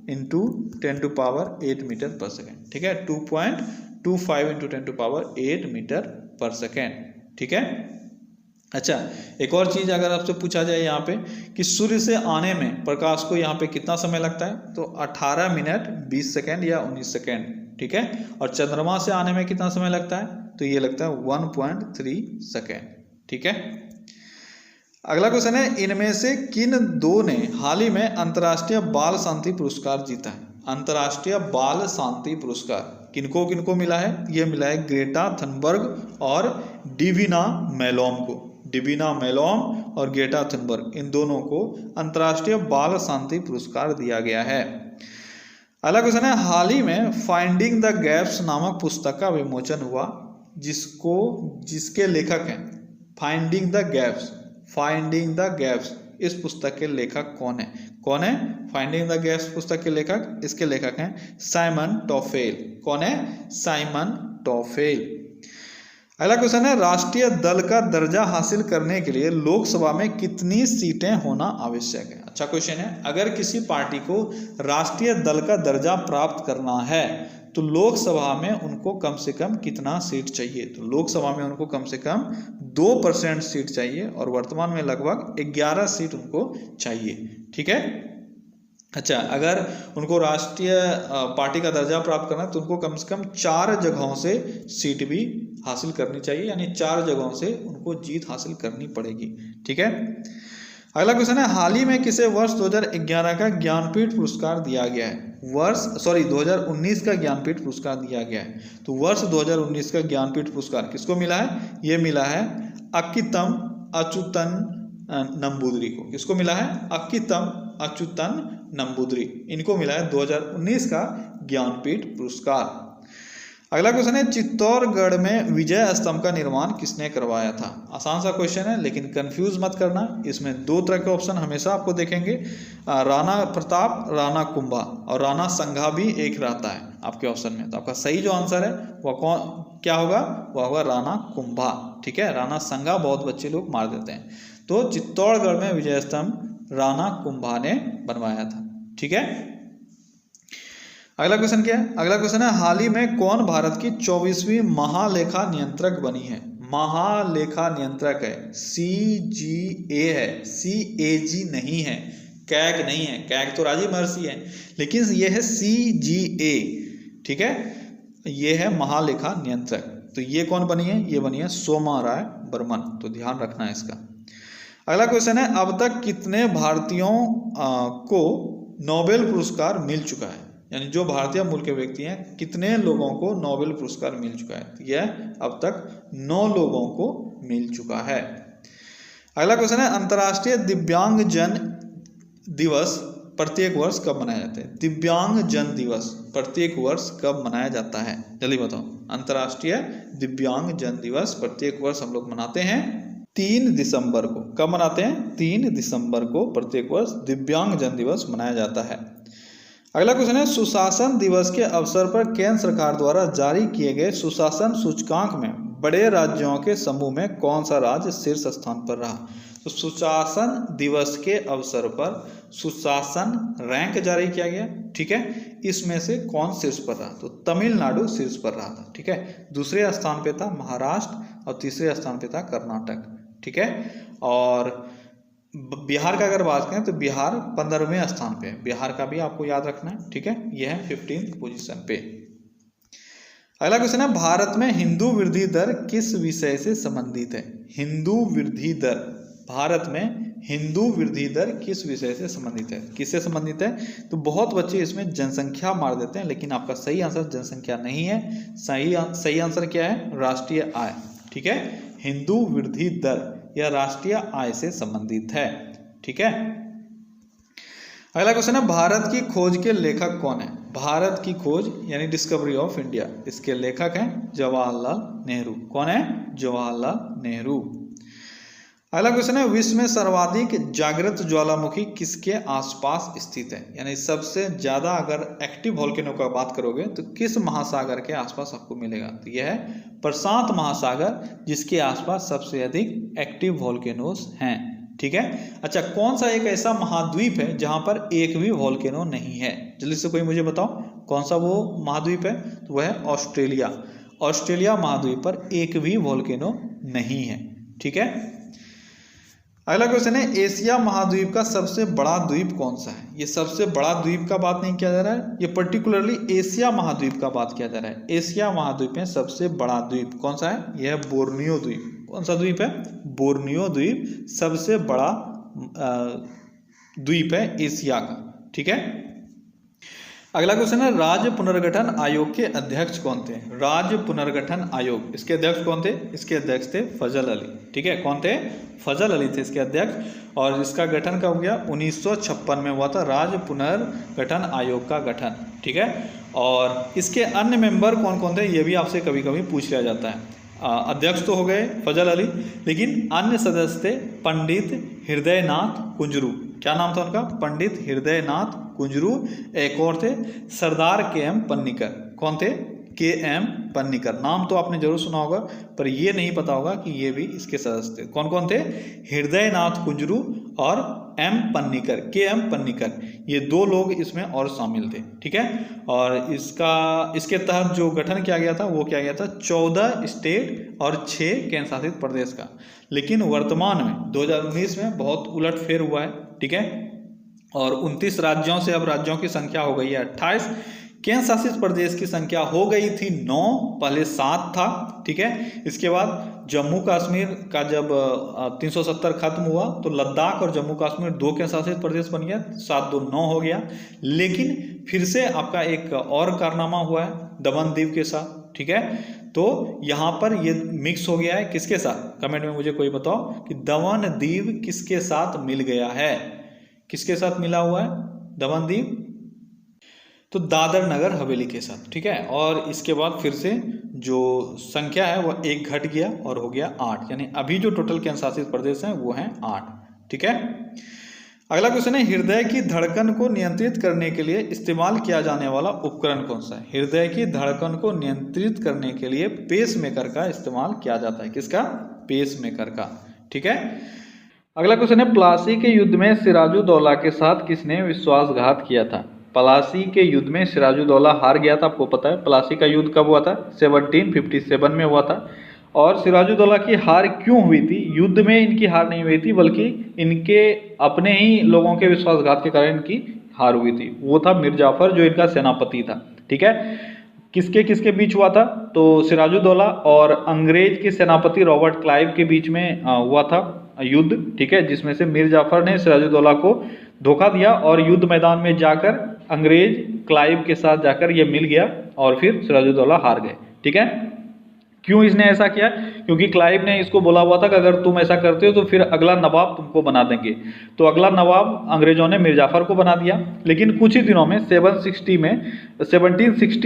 इंटू 10⁸ मीटर पर सेकेंड। ठीक है, 2.25 इंटू 10⁸ मीटर पर सेकेंड। ठीक है। अच्छा, एक और चीज अगर आपसे पूछा जाए यहाँ पे कि सूर्य से आने में प्रकाश को यहाँ पे कितना समय लगता है? तो 18 मिनट 20 सेकेंड या 19 सेकेंड। ठीक है। और चंद्रमा से आने में कितना समय लगता है? तो ये लगता है 1.3 सेकेंड। ठीक है। अगला क्वेश्चन है, इनमें से किन दो ने हाल ही में अंतर्राष्ट्रीय बाल शांति पुरस्कार जीता है? अंतर्राष्ट्रीय बाल शांति पुरस्कार किनको किनको मिला है? यह मिला है ग्रेटा थनबर्ग और डिविना मैलोम को। डिविना मैलोम और ग्रेटा थनबर्ग, इन दोनों को अंतर्राष्ट्रीय बाल शांति पुरस्कार दिया गया है। अगला क्वेश्चन है, हाल ही में फाइंडिंग द गैप्स नामक पुस्तक का विमोचन हुआ, जिसके लेखक हैं finding the gaps. Finding the gaps, इस पुस्तक के लेखक कौन है? कौन है फाइंडिंग द गैप्स पुस्तक के लेखक? इसके लेखक हैं साइमन टॉफेल। कौन है? Simon TOEFL. अगला क्वेश्चन है, राष्ट्रीय दल का दर्जा हासिल करने के लिए लोकसभा में कितनी सीटें होना आवश्यक है? अच्छा क्वेश्चन है, अगर किसी पार्टी को राष्ट्रीय दल का दर्जा प्राप्त करना है तो लोकसभा में उनको कम से कम कितना सीट चाहिए? तो लोकसभा में उनको कम से कम 2% सीट चाहिए और वर्तमान में लगभग 11 सीट उनको चाहिए। ठीक है। अच्छा, अगर उनको राष्ट्रीय पार्टी का दर्जा प्राप्त करना है तो उनको कम से कम 4 जगहों से सीट भी हासिल करनी चाहिए, यानी 4 जगहों से उनको जीत हासिल करनी पड़ेगी। ठीक है। अगला क्वेश्चन है, हाल ही में किसे वर्ष 2011 का ज्ञानपीठ पुरस्कार दिया गया है? 2019 का ज्ञानपीठ पुरस्कार दिया गया है। तो वर्ष 2019 का ज्ञानपीठ पुरस्कार किसको मिला है? ये मिला है अक्कीतम अच्युतन नंबूदरी को। किसको मिला है? अक्कीतम अच्युतन नंबूदरी, इनको मिला है 2019 का ज्ञानपीठ पुरस्कार। अगला क्वेश्चन है, चित्तौड़गढ़ में विजय स्तंभ का निर्माण किसने करवाया था? आसान सा क्वेश्चन है लेकिन कंफ्यूज मत करना। इसमें 2 तरह के ऑप्शन हमेशा आपको देखेंगे, राणा प्रताप, राणा कुंभा और राणा संघा भी एक रहता है आपके ऑप्शन में। तो आपका सही जो आंसर है वह क्या होगा? वह होगा राणा कुंभा। ठीक है, राणा संघा बहुत बच्चे लोग मार देते हैं। तो चित्तौड़गढ़ में विजय स्तंभ राणा कुंभा ने बनवाया था। ठीक है। अगला क्वेश्चन क्या है? अगला क्वेश्चन है, हाल ही में कौन भारत की 24वीं महालेखा नियंत्रक बनी है? महालेखा नियंत्रक है, CGA है, CAG नहीं है, कैग नहीं है। कैग तो राजीव महर्षि है, लेकिन ये है CGA। ठीक है, ये है महालेखा नियंत्रक। तो ये कौन बनी है? ये बनी है सोमा राय बर्मन। तो ध्यान रखना है इसका। अगला क्वेश्चन है, अब तक कितने भारतीयों को नोबेल पुरस्कार मिल चुका है? यानी जो भारतीय मूल के व्यक्ति हैं, कितने लोगों को नोबेल पुरस्कार मिल चुका है? तो यह अब तक 9 लोगों को मिल चुका है। अगला क्वेश्चन है, अंतर्राष्ट्रीय दिव्यांग जन दिवस प्रत्येक वर्ष कब मनाया जाता है? दिव्यांग जन दिवस प्रत्येक वर्ष कब मनाया जाता है? जल्दी बताओ। अंतर्राष्ट्रीय दिव्यांग जन दिवस प्रत्येक वर्ष हम लोग मनाते हैं 3 दिसंबर को। कब मनाते हैं? 3 दिसंबर को प्रत्येक वर्ष दिव्यांग जन दिवस मनाया जाता है। अगला क्वेश्चन है, सुशासन दिवस के अवसर पर केंद्र सरकार द्वारा जारी किए गए सुशासन सूचकांक में बड़े राज्यों के समूह में कौन सा राज्य शीर्ष स्थान पर रहा? तो सुशासन दिवस के अवसर पर सुशासन रैंक जारी किया गया। ठीक है, इसमें से कौन शीर्ष पर रहा? तो तमिलनाडु शीर्ष पर रहा था। ठीक है, दूसरे स्थान पे था महाराष्ट्र और तीसरे स्थान पे था कर्नाटक। ठीक है, और बिहार का अगर बात करें तो बिहार 15वें स्थान पे है। बिहार का भी आपको याद रखना है। ठीक है, यह है 15th पोजीशन पे। अगला क्वेश्चन है, भारत में हिंदू वृद्धि दर किस विषय से संबंधित है? हिंदू वृद्धि दर, भारत में हिंदू वृद्धि दर किस विषय से संबंधित है? किससे संबंधित है? तो बहुत बच्चे इसमें जनसंख्या मार देते हैं, लेकिन आपका सही आंसर जनसंख्या नहीं है। सही आंसर क्या है? राष्ट्रीय आय। ठीक है, हिंदू वृद्धि दर यह राष्ट्रीय आय से संबंधित है। ठीक है। अगला क्वेश्चन है, भारत की खोज के लेखक कौन है? भारत की खोज यानी डिस्कवरी ऑफ इंडिया, इसके लेखक हैं जवाहरलाल नेहरू। कौन है? जवाहरलाल नेहरू। अगला क्वेश्चन है, विश्व में सर्वाधिक जागृत ज्वालामुखी किसके आसपास स्थित है? यानी सबसे ज्यादा अगर एक्टिव वोल्केनो का बात करोगे तो किस महासागर के आसपास आपको मिलेगा? तो यह है प्रशांत महासागर, जिसके आसपास सबसे अधिक एक्टिव वोल्केनोस हैं। ठीक है। अच्छा, कौन सा एक ऐसा महाद्वीप है जहां पर एक भी वोल्केनो नहीं है? जल्दी से कोई मुझे बताओ कौन सा वो महाद्वीप है? तो वह है ऑस्ट्रेलिया। ऑस्ट्रेलिया महाद्वीप पर एक भी वोल्केनो नहीं है। ठीक है। अगला क्वेश्चन है, एशिया महाद्वीप का सबसे बड़ा द्वीप कौन सा है? ये सबसे बड़ा द्वीप का बात नहीं किया जा रहा है, ये पर्टिकुलरली एशिया महाद्वीप का बात किया जा रहा है। एशिया महाद्वीप में सबसे बड़ा द्वीप कौन सा है? यह है बोर्नियो द्वीप। कौन सा द्वीप है? बोर्नियो द्वीप सबसे बड़ा द्वीप है एशिया का। ठीक है। अगला क्वेश्चन है, राज्य पुनर्गठन आयोग के अध्यक्ष कौन थे? राज्य पुनर्गठन आयोग, इसके अध्यक्ष कौन थे? इसके अध्यक्ष थे फजल अली। ठीक है, कौन थे? फजल अली थे इसके अध्यक्ष। और इसका गठन कब गया? 1956 में हुआ था राज्य पुनर्गठन आयोग का गठन। ठीक है। और इसके अन्य मेंबर कौन कौन थे, ये भी आपसे कभी कभी पूछ लिया जाता है। अध्यक्ष तो हो गए फजल अली, लेकिन अन्य सदस्य थे पंडित हृदयनाथ कुंजरू। क्या नाम था उनका? पंडित हृदयनाथ कुंजरू। एक और थे सरदार के.एम. पन्नीकर। कौन थे? के.एम. पन्नीकर। नाम तो आपने जरूर सुना होगा, पर ये नहीं पता होगा कि ये भी इसके सदस्य थे। कौन कौन थे? हृदयनाथ कुंजरू और एम पन्नीकर, के.एम. पन्नीकर। ये दो लोग इसमें और शामिल थे। ठीक है। और इसके तहत जो गठन किया गया था वो किया गया था 14 स्टेट और 6 केंद्र शासित प्रदेश का। लेकिन वर्तमान में 2019 में बहुत उलटफेर हुआ है। ठीक है। और 29 राज्यों से अब राज्यों की संख्या हो गई है 28। केंद्र शासित प्रदेश की संख्या हो गई थी 9, पहले 7 था। ठीक है। इसके बाद जम्मू कश्मीर का जब 370 खत्म हुआ तो लद्दाख और जम्मू कश्मीर 2 केंद्र शासित प्रदेश बन गया, 7 2 9 हो गया। लेकिन फिर से आपका एक और कारनामा हुआ है दमन दीव के साथ। ठीक है। तो यहाँ पर ये मिक्स हो गया है किसके साथ? कमेंट में मुझे कोई बताओ कि दमन दीव किसके साथ मिल गया है? किसके साथ मिला हुआ है दमन दीव? तो दादर नगर हवेली के साथ। ठीक है। और इसके बाद फिर से जो संख्या है वो 1 घट गया और हो गया 8, यानी अभी जो टोटल केंद्र शासित प्रदेश हैं वो हैं 8। ठीक है। अगला क्वेश्चन है, हृदय की धड़कन को नियंत्रित करने के लिए इस्तेमाल किया जाने वाला उपकरण कौन सा है? हृदय की धड़कन को नियंत्रित करने के लिए पेसमेकर का इस्तेमाल किया जाता है। किसका? पेसमेकर का। ठीक है। अगला क्वेश्चन है, प्लासी के युद्ध में सिराजुद्दौला के साथ किसने विश्वासघात किया था? प्लासी के युद्ध में सिराजुद्दौला हार गया था, आपको पता है। प्लासी का युद्ध कब हुआ था? 1757 में हुआ था। और सिराजुद्दौला की हार क्यों हुई थी? युद्ध में इनकी हार नहीं हुई थी, बल्कि इनके अपने ही लोगों के विश्वासघात के कारण इनकी हार हुई थी। वो था मीर जाफर, जो इनका सेनापति था। ठीक है। किसके किसके बीच हुआ था? तो सिराजुद्दौला और अंग्रेज के सेनापति रॉबर्ट क्लाइव के बीच में हुआ था युद्ध। ठीक है। जिसमें से मीर जाफर ने सिराजुद्दौला को धोखा दिया और युद्ध मैदान में जाकर अंग्रेज क्लाइव के साथ जाकर ये मिल गया और फिर सिराजुद्दौला हार गए। ठीक है। क्यों इसने ऐसा किया? क्योंकि क्लाइव ने इसको बोला हुआ था कि अगर तुम ऐसा करते हो तो फिर अगला नवाब तुमको बना देंगे। तो अगला नवाब अंग्रेजों ने मीर जाफर को बना दिया। लेकिन कुछ ही दिनों में 1760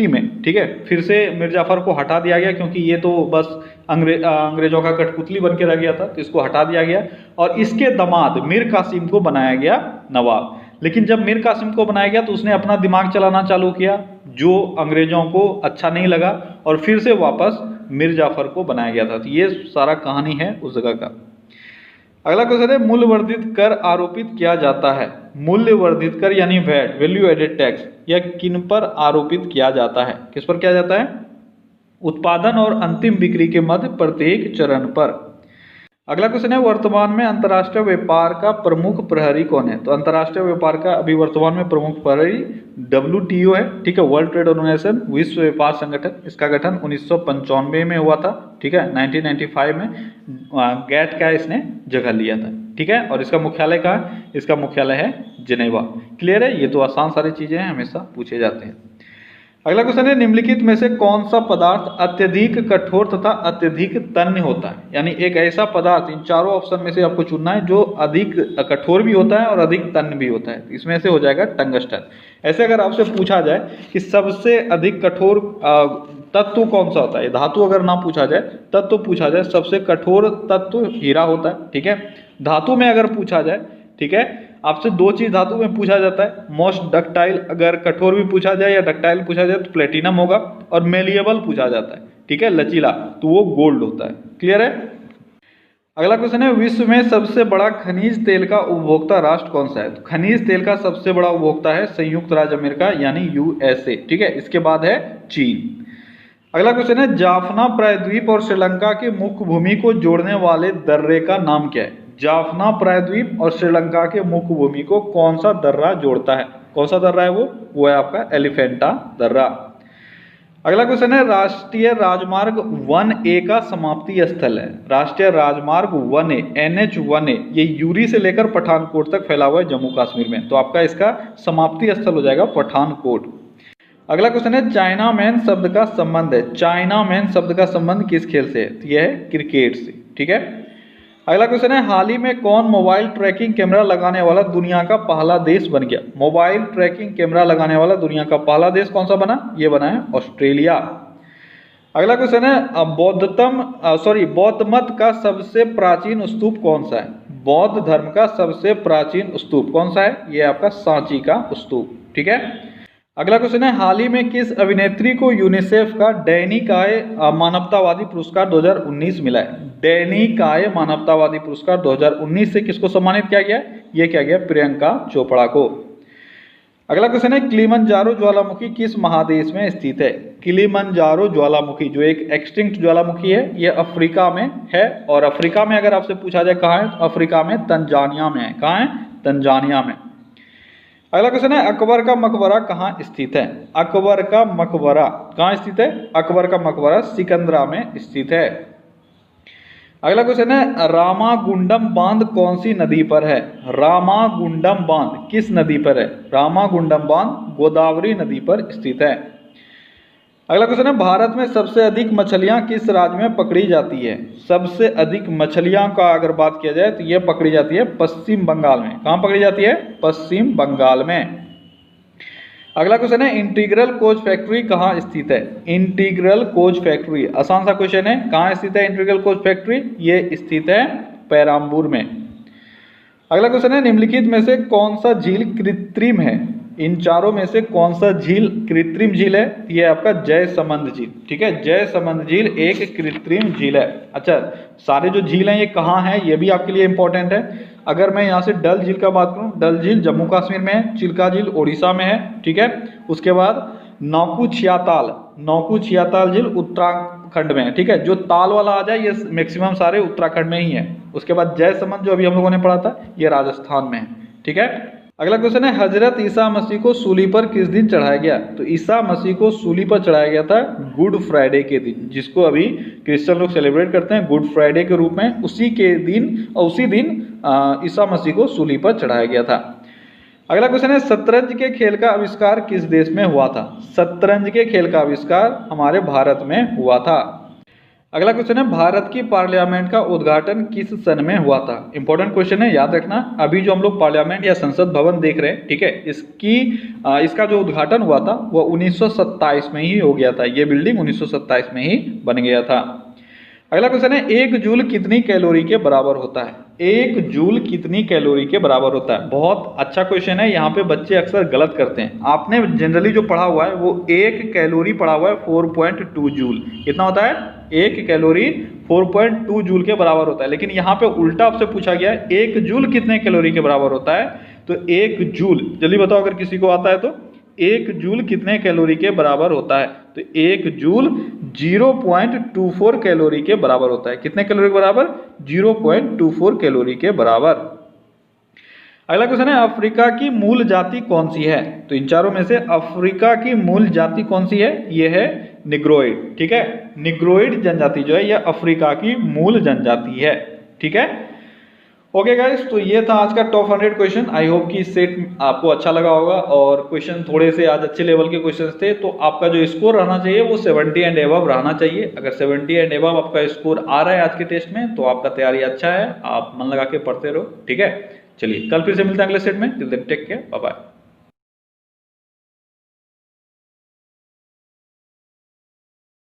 में ठीक है, फिर से मीर जाफर को हटा दिया गया, क्योंकि ये तो बस अंग्रेजों का कठपुतली बन के रह गया था, तो इसको हटा दिया गया और इसके दामाद मीर कासिम को बनाया गया नवाब। लेकिन जब मीर कासिम को बनाया गया तो उसने अपना दिमाग चलाना चालू किया, जो अंग्रेजों को अच्छा नहीं लगा, और फिर से वापस मीर जाफर को बनाया गया था। तो ये सारा कहानी है उस जगह का। अगला क्वेश्चन है, मूल्य वर्धित कर आरोपित किया जाता है। मूल्य वर्धित कर यानी वैट, वैल्यू एडेड टैक्स, यह किन पर आरोपित किया जाता है? किस पर किया जाता है? उत्पादन और अंतिम बिक्री के मध्य प्रत्येक चरण पर। अगला क्वेश्चन है, वर्तमान में अंतर्राष्ट्रीय व्यापार का प्रमुख प्रहरी कौन है? तो अंतर्राष्ट्रीय व्यापार का अभी वर्तमान में प्रमुख प्रहरी WTO है। ठीक है, वर्ल्ड ट्रेड ऑर्गेनाइजेशन, विश्व व्यापार संगठन। इसका गठन 1995 में हुआ था। ठीक है, 1995 में गैट का इसने जगह लिया था। ठीक है। और इसका मुख्यालय कहाँ है? इसका मुख्यालय है जिनेवा। क्लियर है? ये तो आसान सारी चीजें हैं, हमेशा पूछे जाते हैं। अगला क्वेश्चन है, निम्नलिखित में से कौन सा पदार्थ अत्यधिक कठोर तथा अत्यधिक तन्य होता है? यानी एक ऐसा पदार्थ, इन चारों ऑप्शन में से आपको चुनना है जो अधिक कठोर भी होता है और अधिक तन्य भी होता है। इसमें से हो जाएगा टंगस्टन। ऐसे अगर आपसे पूछा जाए कि सबसे अधिक कठोर तत्व कौन सा होता है, धातु अगर ना पूछा जाए तत्व पूछा जाए, सबसे कठोर तत्व हीरा होता है, ठीक है। धातु में अगर पूछा जाए, ठीक है, आपसे दो चीज धातु में पूछा जाता है, मोस्ट डक्टाइल अगर कठोर भी पूछा जाए या डक्टाइल पूछा जाए तो प्लेटिनम होगा, और मेलिएबल पूछा जाता है, ठीक है, लचीला, तो वो गोल्ड होता है। क्लियर है। अगला क्वेश्चन है, विश्व में सबसे बड़ा खनिज तेल का उपभोक्ता राष्ट्र कौन सा है। तो खनिज तेल का सबसे बड़ा उपभोक्ता है संयुक्त राज्य अमेरिका यानी यूएसए, ठीक है। इसके बाद है चीन। अगला क्वेश्चन है, जाफना प्रायद्वीप और श्रीलंका की मुख्य भूमि को जोड़ने वाले दर्रे का नाम क्या है। जाफना प्रायद्वीप और श्रीलंका के मुख्य भूमि को कौन सा दर्रा जोड़ता है, कौन सा दर्रा है वो है आपका एलिफेंटा दर्रा। अगला क्वेश्चन है, राष्ट्रीय राजमार्ग 1A का समाप्ति स्थल है। राष्ट्रीय राजमार्ग 1A NH1A ये यूरी से लेकर पठानकोट तक फैला हुआ है जम्मू कश्मीर में, तो आपका इसका समाप्ति स्थल हो जाएगा पठानकोट। अगला क्वेश्चन है, चाइना मैन शब्द का संबंध है, चाइना मैन शब्द का संबंध किस खेल से है। तो यह है क्रिकेट से, ठीक है। अगला क्वेश्चन है, हाल ही में कौन मोबाइल ट्रैकिंग कैमरा लगाने वाला दुनिया का पहला देश बन गया। मोबाइल ट्रैकिंग कैमरा लगाने वाला दुनिया का पहला देश कौन सा बना, ये बना है ऑस्ट्रेलिया। अगला क्वेश्चन है, बौद्ध मत का सबसे प्राचीन स्तूप कौन सा है। बौद्ध धर्म का सबसे प्राचीन स्तूप कौन सा है, ये आपका सांची का स्तूप, ठीक है। अगला क्वेश्चन है, हाल ही में किस अभिनेत्री को यूनिसेफ का डैनिकाय मानवतावादी पुरस्कार 2019 मिला है। डैनिकाय मानवतावादी पुरस्कार 2019 से किसको सम्मानित किया गया, ये किया गया प्रियंका चोपड़ा को। अगला क्वेश्चन है, किलिमंजारो ज्वालामुखी किस महादेश में स्थित है। किलिमंजारो ज्वालामुखी जो एक एक्सटिंक्ट ज्वालामुखी है, ये अफ्रीका में है, और अफ्रीका में अगर आपसे पूछा जाए कहाँ है, तो अफ्रीका में तंजानिया में है। कहाँ है, तंजानिया में। अगला क्वेश्चन है, अकबर का मकबरा कहाँ स्थित है। अकबर का मकबरा कहाँ स्थित है, अकबर का मकबरा सिकंदरा में स्थित है। अगला क्वेश्चन है, रामागुंडम बांध कौन सी नदी पर है। रामागुंडम बांध किस नदी पर है। रामागुंडम बांध गोदावरी नदी पर स्थित है। अगला क्वेश्चन है, भारत में सबसे अधिक मछलियां किस राज्य में पकड़ी जाती है। सबसे अधिक मछलियां का अगर बात किया जाए तो यह पकड़ी जाती है पश्चिम बंगाल में। कहाँ पकड़ी जाती है, पश्चिम बंगाल में। अगला क्वेश्चन है, इंटीग्रल कोच फैक्ट्री कहाँ स्थित है। इंटीग्रल कोच फैक्ट्री आसान सा क्वेश्चन है, कहाँ स्थित है इंटीग्रल कोच फैक्ट्री, ये स्थित है पेराम्बूर में। अगला क्वेश्चन है, निम्नलिखित में से कौन सा झील कृत्रिम है। इन चारों में से कौन सा झील कृत्रिम झील है, ये आपका जयसमंद झील, ठीक है। जयसमंद झील एक कृत्रिम झील है। अच्छा, सारे जो झील हैं ये कहाँ है, ये भी आपके लिए इंपॉर्टेंट है। अगर मैं यहाँ से डल झील का बात करूँ, डल झील जम्मू कश्मीर में है, चिल्का झील ओडिशा में है, ठीक है। उसके बाद नौकू छियाताल झील उत्तराखंड में है, ठीक है। जो ताल वाला आ जाए ये मैक्सिमम सारे उत्तराखंड में ही है। उसके बाद जयसमंद जो अभी हम लोगों ने पढ़ा था ये राजस्थान में है, ठीक है। अगला क्वेश्चन है, हजरत ईसा मसीह को सूली पर किस दिन चढ़ाया गया। तो ईसा मसीह को सूली पर चढ़ाया गया था गुड फ्राइडे के दिन, जिसको अभी क्रिश्चियन लोग सेलिब्रेट करते हैं गुड फ्राइडे के रूप में। उसी दिन ईसा मसीह को सूली पर चढ़ाया गया था। अगला क्वेश्चन है, शतरंज के खेल का आविष्कार किस देश में हुआ था। शतरंज के खेल का आविष्कार हमारे भारत में हुआ था। अगला क्वेश्चन है, भारत की पार्लियामेंट का उद्घाटन किस सन में हुआ था। इंपॉर्टेंट क्वेश्चन है, याद रखना। अभी जो हम लोग पार्लियामेंट या संसद भवन देख रहे हैं, ठीक है, इसका जो उद्घाटन हुआ था वो 1927 में ही हो गया था। ये बिल्डिंग 1927 में ही बन गया था। अगला क्वेश्चन है, 1 जूल कितनी कैलोरी के बराबर होता है। 1 जूल कितनी कैलोरी के बराबर होता है। बहुत अच्छा क्वेश्चन है, यहाँ पे बच्चे अक्सर गलत करते हैं। आपने जनरली जो पढ़ा हुआ है वो 1 कैलोरी पढ़ा हुआ है 4.2 जूल। कितना होता है, 1 कैलोरी 4.2 जूल के बराबर होता है। लेकिन यहाँ पे उल्टा आपसे पूछा गया है 1 जूल कितने कैलोरी के बराबर होता है। तो 1 जूल जल्दी बताओ अगर किसी को आता है तो, 1 जूल कितने कैलोरी के बराबर होता है। तो 1 जूल 0.24 कैलोरी के बराबर होता है। कितने कैलोरी के बराबर, 0.24 कैलोरी के बराबर। अगला क्वेश्चन है, अफ्रीका की मूल जाति कौन सी है। तो इन चारों में से अफ्रीका की मूल जाति कौन सी है, ये है निग्रोइड, ठीक है। निग्रोइड जनजाति जो है यह अफ्रीका की मूल जनजाति है, ठीक है। ओके गाइस, तो ये था आज का टॉप 100 क्वेश्चन। आई होप कि सेट आपको अच्छा लगा होगा, और क्वेश्चन थोड़े से आज अच्छे लेवल के क्वेश्चन थे। तो आपका जो स्कोर रहना चाहिए वो 70 एंड एबव रहना चाहिए। अगर 70 एंड एबव आपका स्कोर आ रहा है आज के टेस्ट में तो आपका तैयारी अच्छा है, आप मन लगा के पढ़ते रहो, ठीक है। चलिए कल फिर से मिलते हैं अगले सेट में। Till then take care, bye bye.